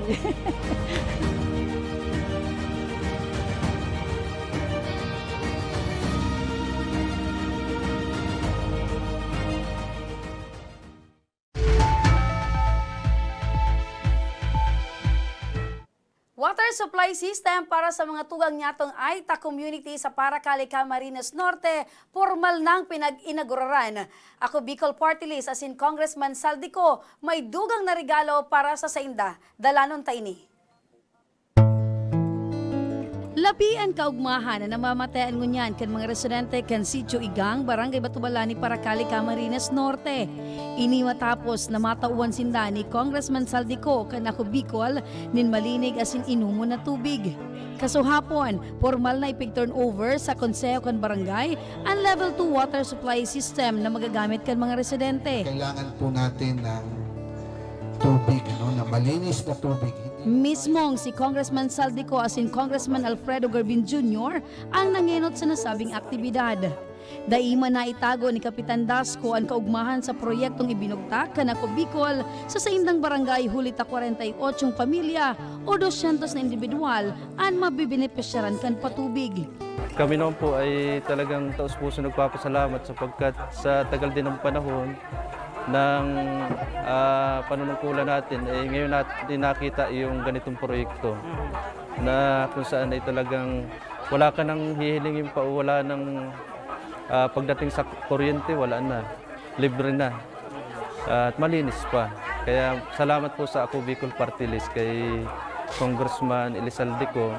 Speaker 3: Water supply system para sa mga tugang nyatong Aita community sa Paracali, Camarines Norte, formal nang pinag-inauguraran. Ako Bicol Party List asin Congressman Saldico, may dugang na regalo para sa sainda. Dalanon ta ini. Labian kaugmahan na namamatayan ngunyan kan mga residente kan Sitio Igang, Barangay Batubalani, Paracali, Camarines Norte. Ini matapos na matauan sinda ni Congressman Saldico kan ako Bicol nin malinig asin inumo na tubig. Kasuhapon, formal na ipig-turnover sa konseho kan barangay ang level 2 water supply system na magagamit kan mga residente.
Speaker 13: Kailangan po natin ng tubig, na malinis na tubig. Hindi
Speaker 3: Mismong si Congressman Saldico as in Congressman Alfredo Garbin Jr. ang nangenot sa nasabing aktibidad. Daima na itago ni Kapitan Dasco ang kaugmahan sa proyektong ibinugtak kanako Bicol sa saindang barangay hulita 48 pamilya o 200 na individual ang mabibenepisyaran kan patubig.
Speaker 19: Kami naman po ay talagang taos-puso nagpapasalamat sapagkat sa tagal din ng panahon ng panunungkulan natin, ngayon natin nakita yung ganitong proyekto na kung saan ay talagang wala ka nang hihilingin pa o wala nang pagdating sa kuryente, wala na, libre na at malinis pa. Kaya salamat po sa Ako Bicol Party List kay Congressman Elizalde ko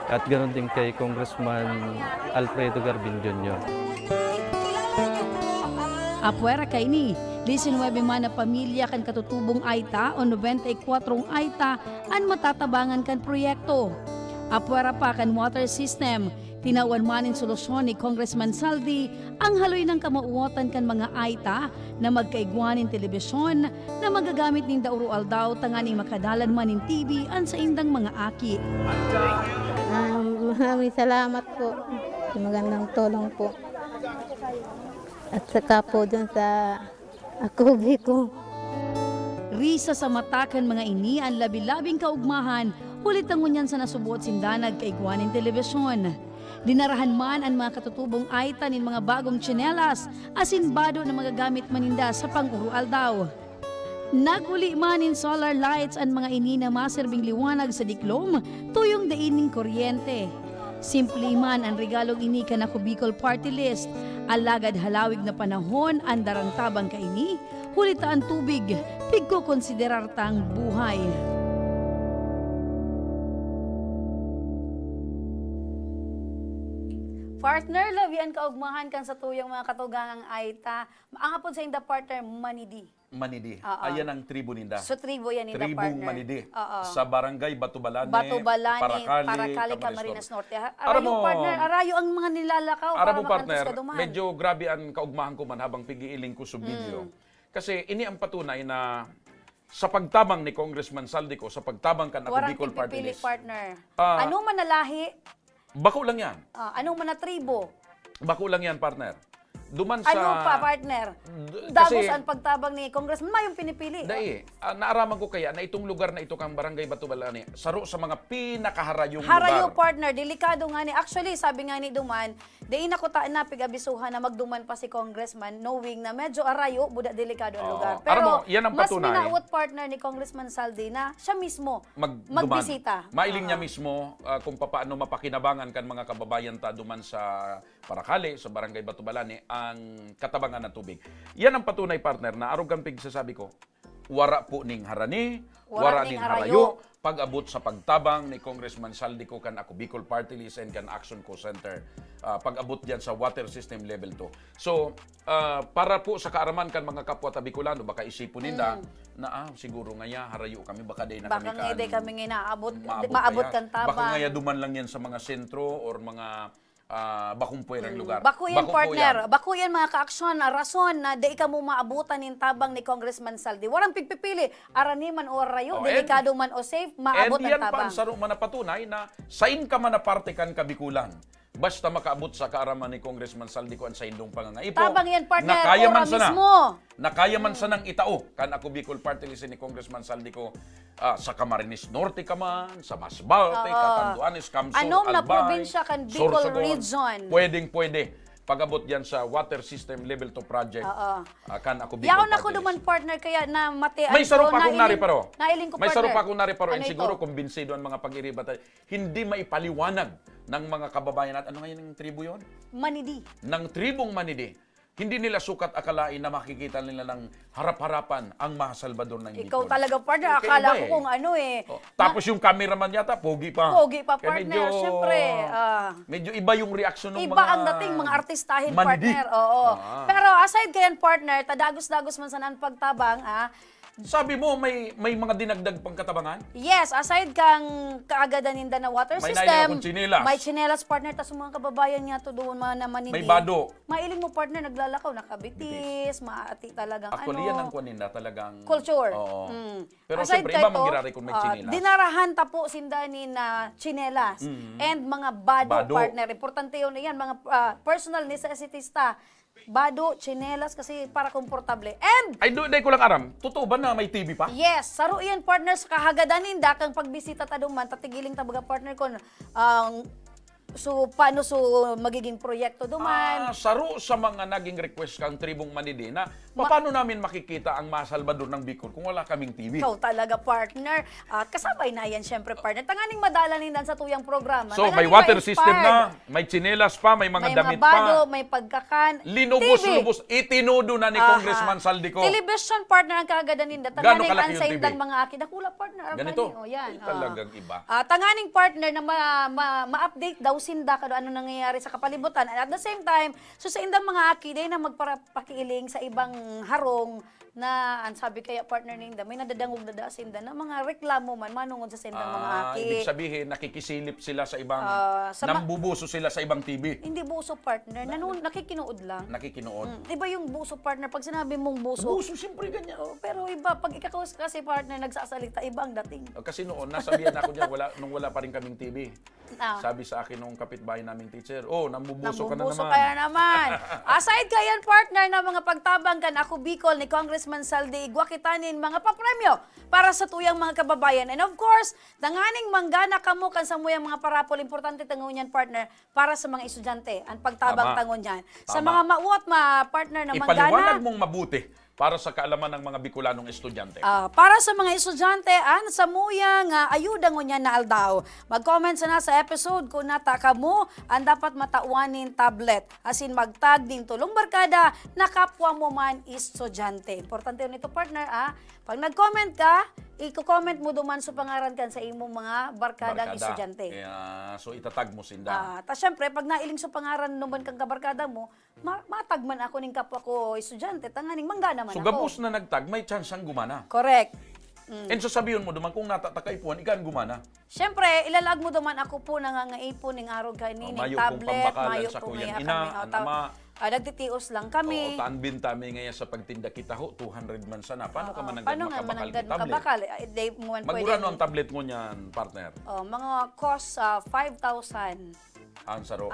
Speaker 19: at ganoon din kay Congressman Alfredo Garbin Jr.
Speaker 3: Apwera kay ni, 19 man na pamilya kan katutubong Aita o 94 Aita ang matatabangan kan proyekto. Apwera pa kan water system, tinawan manin solusyon ni Congressman Saldi ang haloy ng kamauotan kan mga Aita na magkaigwanin telebisyon na magagamit ning dauro aldaw tanganing makadalan manin TV an sa indang mga aki.
Speaker 18: Maraming salamat po. Magandang tulong po. At saka po dun sa Ako Bicol.
Speaker 3: Risa sa matakan mga ini ang labi-labing kaugmahan, hulit ang ngunyan sa nasubuot sindanag kay Guanin Telebisyon. Dinarahan man ang mga katutubong Aita nin mga bagong tsinelas, asinbado na magagamit maninda sa pang-urual daw. Naguli man in solar lights ang mga ini na maserbing liwanag sa diklom, tuyong daining kuryente. Simple man ang regalong ini kanako Bicol Party List, alagad halawig na panahon ang darangtabang kaini, hulita ang tubig, pigko konsiderar tang buhay. Partner, labian kaugmahan kan sa tuyong mga katugangang Aita. Maangapon sa inda partner, Manidi.
Speaker 4: Manidi.
Speaker 3: Oo.
Speaker 4: Ayan ang tribo ninda.
Speaker 3: So tribo yan inda
Speaker 4: Tribong
Speaker 3: partner.
Speaker 4: Manidi.
Speaker 3: Oo.
Speaker 4: Sa barangay Batubalane,
Speaker 3: Parakali, Camarines Norte. Arayo partner, arayo ang mga nilalakaw para
Speaker 4: Aramo partner,
Speaker 3: makantos ka duman.
Speaker 4: medyo grabe ang kaugmahan ko man habang pigiiling ko sa video. Kasi ini ang patunay na sa pagtabang ni Congressman Saldico, sa pagtabang kan ako
Speaker 3: Warang
Speaker 4: Bicol Party
Speaker 3: pipili
Speaker 4: List.
Speaker 3: partner.
Speaker 4: Ah.
Speaker 3: Anong manalahi?
Speaker 4: Bako lang yan.
Speaker 3: Anong manatribo?
Speaker 4: Bako lang yan, partner. Duman sa...
Speaker 3: Ano pa, partner?
Speaker 4: kasi-
Speaker 3: Dagos ang pagtabang ni Congressman, mayong pinipili.
Speaker 4: Dai, naaraman ko kaya na itong lugar na ito kang barangay Batubalane, saro sa mga pinakaharayong
Speaker 3: Harayo
Speaker 4: lugar.
Speaker 3: partner, delikado nga ni. Actually, sabi nga ni Duman, diin ako taan na pig-abisuhan na magduman pa si Congressman, knowing na medyo arayo, buda delikado ang lugar. Pero
Speaker 4: Aram mo, yan ang
Speaker 3: mas
Speaker 4: patunay.
Speaker 3: minaawat partner ni Congressman Saldi na siya mismo magbisita.
Speaker 4: Mailing niya mismo kung paano mapakinabangan kan mga kababayan ta duman sa Parakali, sa barangay Batubalane, ang katabangan ng tubig. Yan ang patunay, partner, na arugang pigsasabi ko, wara po ning harani, wara ning harayo, pag-abot sa pagtabang ni Congressman Saldico kan ako Bicol Party List and kan Action Co Center, pag-abot diyan sa water system level 2. So, para po sa kaaraman kan mga kapwa ta Bicolano, baka isipon ninda na siguro ngaya harayo kami, baka day na
Speaker 3: Baka
Speaker 4: kami
Speaker 3: nga di kami nga naabot,
Speaker 4: maabot
Speaker 3: maabot
Speaker 4: pa yan.
Speaker 3: kan tabang.
Speaker 4: Baka ngaya duman lang yan sa mga sentro or mga bakong puwerang lugar.
Speaker 3: Bako yan,
Speaker 4: Bako po
Speaker 3: partner.
Speaker 4: yan.
Speaker 3: Bako yan, mga kaaksyon, rason na di ka mo maabutan ng tabang ni Congressman Saldi. Warang pigpipili, arani man o arayo, delikado man o safe, maabot
Speaker 4: And
Speaker 3: ang
Speaker 4: yan pa
Speaker 3: tabang.
Speaker 4: ang saro man na patunay na sain ka man na parte kan kabikulan. Basta makaabot sa kaaraman ni Congressman Saldico ang sa indong pangangaipo.
Speaker 3: Tabang yan, partner,
Speaker 4: Nakaya man
Speaker 3: ora
Speaker 4: sana.
Speaker 3: mismo.
Speaker 4: Nakaya man sanang itao kan ako Bicol Party List ni Congressman Saldico sa Camarines Norte ka man, sa Masbate, Catanduanes, Camsor,
Speaker 3: Anom na
Speaker 4: Albay,
Speaker 3: probinsya kan Bicol
Speaker 4: Sorsogon.
Speaker 3: Region.
Speaker 4: Pwede. Pag-abot yan sa Water System Level 2 Project, kan ako Bicol
Speaker 3: Yaon
Speaker 4: Party
Speaker 3: ako
Speaker 4: List.
Speaker 3: duman, partner, kaya na matean
Speaker 4: May saro
Speaker 3: ko,
Speaker 4: pa akong
Speaker 3: nailing-
Speaker 4: nariparo.
Speaker 3: nailing ko,
Speaker 4: May
Speaker 3: partner.
Speaker 4: saro pa akong nariparo.
Speaker 3: Ano
Speaker 4: And siguro
Speaker 3: ito?
Speaker 4: kumbinsido ang mga pag-iribat. Hindi maipaliwanag ng mga kababayan natin. Ano nga yung tribo yun?
Speaker 3: Manidi.
Speaker 4: Ng tribong Manidi. Hindi nila sukat akalain na makikita nila ng harap-harapan ang Mahasalvador ng Bicol.
Speaker 3: Ikaw talaga, partner.
Speaker 4: Kaya
Speaker 3: Akala
Speaker 4: iba
Speaker 3: ko
Speaker 4: eh.
Speaker 3: kung ano eh.
Speaker 4: Tapos yung cameraman yata, pogi pa.
Speaker 3: Pogi pa,
Speaker 4: Kaya
Speaker 3: partner. Siyempre.
Speaker 4: medyo iba yung reaksyon ng mga
Speaker 3: Iba ang dating mga artistahin,
Speaker 4: Manidi.
Speaker 3: partner. Oo. Pero aside kayan, partner, tadagos-dagos man sanan pagtabang,
Speaker 4: Sabi mo, may mga dinagdag pang katabangan?
Speaker 3: Yes, aside kang kaagadaninda na water
Speaker 4: May
Speaker 3: system,
Speaker 4: naila akong tsinelas.
Speaker 3: may tsinelas partner, tas mga kababayan nga to doon naman
Speaker 4: May bado.
Speaker 3: Mailing mo partner, naglalakaw, nakabitis, maati talagang
Speaker 4: Actually, yan ang kunin na talagang...
Speaker 3: culture.
Speaker 4: Oo.
Speaker 3: Mm.
Speaker 4: Pero
Speaker 3: Aside
Speaker 4: siyempre,
Speaker 3: kay
Speaker 4: iba
Speaker 3: to,
Speaker 4: mangyari kung may tsinelas.
Speaker 3: Dinarahan tapo sindanin na tsinelas and mga bado,
Speaker 4: Bado.
Speaker 3: partner. Importante yun yan, mga personal necessities ta. Bado, tsinelas kasi para komportable. And
Speaker 4: Ay, doon ko lang aram. Totoo ba na may TV pa?
Speaker 3: yes, saro yan partner sa kahagadanin da kang pagbisita ta duman tatigiling ta baga partner ko so paano magiging proyekto duman.
Speaker 4: Saro sa mga naging request kang tribong Manidi na paano namin makikita ang mga Salvador ng Bicol kung wala kaming TV?
Speaker 3: Ikaw talaga partner. At kasabay na yan syempre partner. Tanganing madalanin dan sa tuyang programa.
Speaker 4: So, may
Speaker 3: Tanganing
Speaker 4: water
Speaker 3: ma-inspired.
Speaker 4: system na, may tsinelas pa, may mga damit
Speaker 3: bado,
Speaker 4: pa.
Speaker 3: may pagkakan.
Speaker 4: Linubos-lubos, itinudo na ni
Speaker 3: Aha.
Speaker 4: Congressman Saldico.
Speaker 3: Television partner ang kagadanin da.
Speaker 4: Gaano
Speaker 3: Tanganing
Speaker 4: kalaki
Speaker 3: ang
Speaker 4: yung
Speaker 3: sa
Speaker 4: TV?
Speaker 3: indang mga akin. Nakula partner.
Speaker 4: Ganito?
Speaker 3: O yan.
Speaker 4: Ay, talagang iba.
Speaker 3: Tanganing partner na ma-update daw sinda kado ano nangyayari sa kapalibutan. And at the same time, so sa indang mga akiday na magpakiiling sa ibang harong na ang sabi kaya partner ninda may nadadangog na da sinda na mga reklamo man manungod sa sindang mga aki.
Speaker 4: Ibig sabihin, nakikisilip sila sa ibang,
Speaker 3: sa
Speaker 4: nambubuso sila sa ibang TV.
Speaker 3: Hindi buso partner, nakikinood lang.
Speaker 4: Nakikinood.
Speaker 3: Iba yung buso partner pag sinabi mong buso.
Speaker 4: Buso, siyempre ganyan.
Speaker 3: Pero iba, pag ikakaus kasi partner nagsasalita, iba ang dating.
Speaker 4: Kasi noon, nasabihan ako dyan, nung wala pa rin kaming TV.
Speaker 3: Ah.
Speaker 4: Sabi sa akin nung kapitbahay naming teacher, nambubuso ka na
Speaker 3: Nambubuso
Speaker 4: naman.
Speaker 3: kaya naman. Aside kayan partner na mga pagtabang kan ako Bicol ni Congressman Saldi, igwakitanin mga papremyo para sa tuyang mga kababayan. And of course, tanganing manggana kamo kan sa muyang mga parapol, importante tangon yan partner para sa mga estudyante. Ang pagtabang
Speaker 4: Tama.
Speaker 3: tangon yan. Sa
Speaker 4: Tama.
Speaker 3: mga mauot partner na
Speaker 4: Ipaliwanag
Speaker 3: manggana.
Speaker 4: mong mabuti para sa kaalaman ng mga Bicolanong estudyante.
Speaker 3: Para sa mga estudyante, sa muyang ayuda ngunyan na aldaw. Mag-comment sana sa episode kung nataka mo ang dapat matauanin tablet. As in magtag din tulong barkada na kapwa mo man estudyante. Importante yun ito partner. Pag nag-comment ka, i-comment mo duman sa pangaran kan sa imong mga barkadang estudyante.
Speaker 4: So itatag mo sinda.
Speaker 3: Tapos syempre, pag nailing sa pangaran naman kang kabarkada mo, matagman ako ning kapwa ko estudyante, tanganing manggana man
Speaker 4: So
Speaker 3: ako.
Speaker 4: gabos na nagtag, may chance ang gumana.
Speaker 3: Correct.
Speaker 4: And so sabihin mo duman, kung natatakaipuan, ikan gumana.
Speaker 3: Siyempre, ilalag mo duman ako po nangangaipon ng araw kanin,
Speaker 4: Mayo
Speaker 3: tablet,
Speaker 4: pong pambakalan
Speaker 3: mayo
Speaker 4: sa
Speaker 3: po
Speaker 4: kuyang
Speaker 3: may
Speaker 4: ina,
Speaker 3: kami.
Speaker 4: ang ama.
Speaker 3: Nagtitios lang kami.
Speaker 4: Taanbin tami ngayon sa pagtinda kita ho, 200 man sana. Paano ka man
Speaker 3: Paano nga
Speaker 4: makabakal
Speaker 3: managdan
Speaker 4: ni tablet?
Speaker 3: makabakal? Day mo man
Speaker 4: Magmura no ang tablet mo niyan, partner?
Speaker 3: mga cost 5,000.
Speaker 4: Ang saro.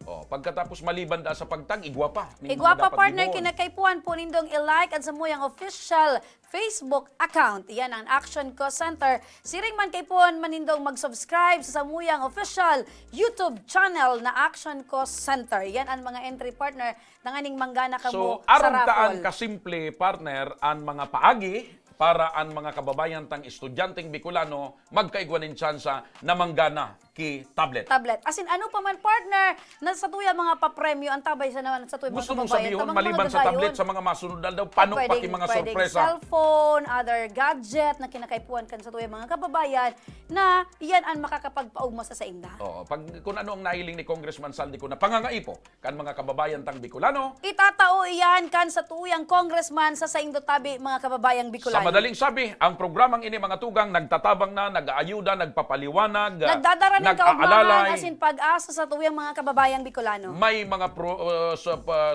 Speaker 3: Pagkatapos
Speaker 4: maliban da sa pagtag, igwa pa.
Speaker 3: Igwa pa partner, kinakaipuan po nindong i-like at sa muyang official Facebook account. Yan ang Action Co Center. Siring man kay puan manindong mag-subscribe sa samuyang official YouTube channel na Action Co Center. Yan ang mga entry partner nanganing manggana ka mo
Speaker 4: So,
Speaker 3: sa
Speaker 4: aron taan
Speaker 3: raffle.
Speaker 4: kasimple, partner, ang mga paagi para ang mga kababayan tang estudyanteng Bicolano magkaigwanin tsansa na manggana ki tablet.
Speaker 3: As in, ano pa man partner, na sa tuya mga papremyo, ang tabay sa naman sa tuya mga
Speaker 4: Gusto mong
Speaker 3: kababayan.
Speaker 4: sabihin,
Speaker 3: Tamang
Speaker 4: maliban
Speaker 3: mga
Speaker 4: sa tablet,
Speaker 3: gagayon.
Speaker 4: sa mga masunod na daw, paano pa ki mga
Speaker 3: Pwedeng
Speaker 4: sorpresa?
Speaker 3: cellphone, other gadget na kinakaipuan kan sa tuya mga kababayan na iyan ang makakapagpaugma sa inda.
Speaker 4: Kung ano ang nahiling ni Congressman Saldico na pangangaipo kan mga kababayan tang Bicolano,
Speaker 3: Itatao iyan kan sa tuyang congressman sa Saindo Tabi mga kababayang Bicolano.
Speaker 4: sa madaling sabi, ang programang ini mga tugang nagtatabang na, nag-aayuda, nagpapaliwanag,
Speaker 3: Nagdadara ng
Speaker 4: nag-aalalay,
Speaker 3: kaugmahan as in pag-asa sa tuyang mga kababayang Bicolano.
Speaker 4: may mga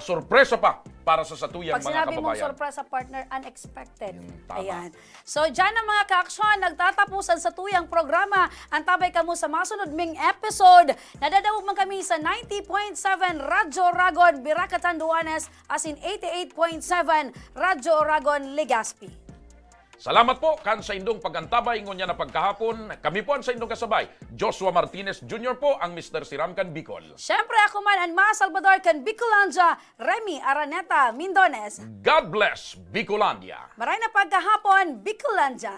Speaker 4: sorpresa pa para sa satuyang
Speaker 3: Pag
Speaker 4: mga
Speaker 3: sinabi mong
Speaker 4: kababayan.
Speaker 3: sorpresa partner, unexpected.
Speaker 4: tama.
Speaker 3: Ayan. So, dyan ang mga ka-aksyon, nagtatapusan sa tuyang programa. Antabay kamo sa masunod ming episode. Nadadawag man kami sa 90.7 Radyo Oragon, Biracatan, Duanes, as in 88.7 Radyo Oragon, Legazpi.
Speaker 4: Salamat po kan sa indong pagantabay ngunya na pagkahapon. Kami po ang sa indong kasabay. Joshua Martinez Jr. po ang Mr. Siram kan Bicol.
Speaker 3: Siyempre ako man ang Ma Salvador kan Bicolanja, Remy Araneta Mindones.
Speaker 4: God bless Bicolandia.
Speaker 3: Maray na pagkahapon, Bicolanja.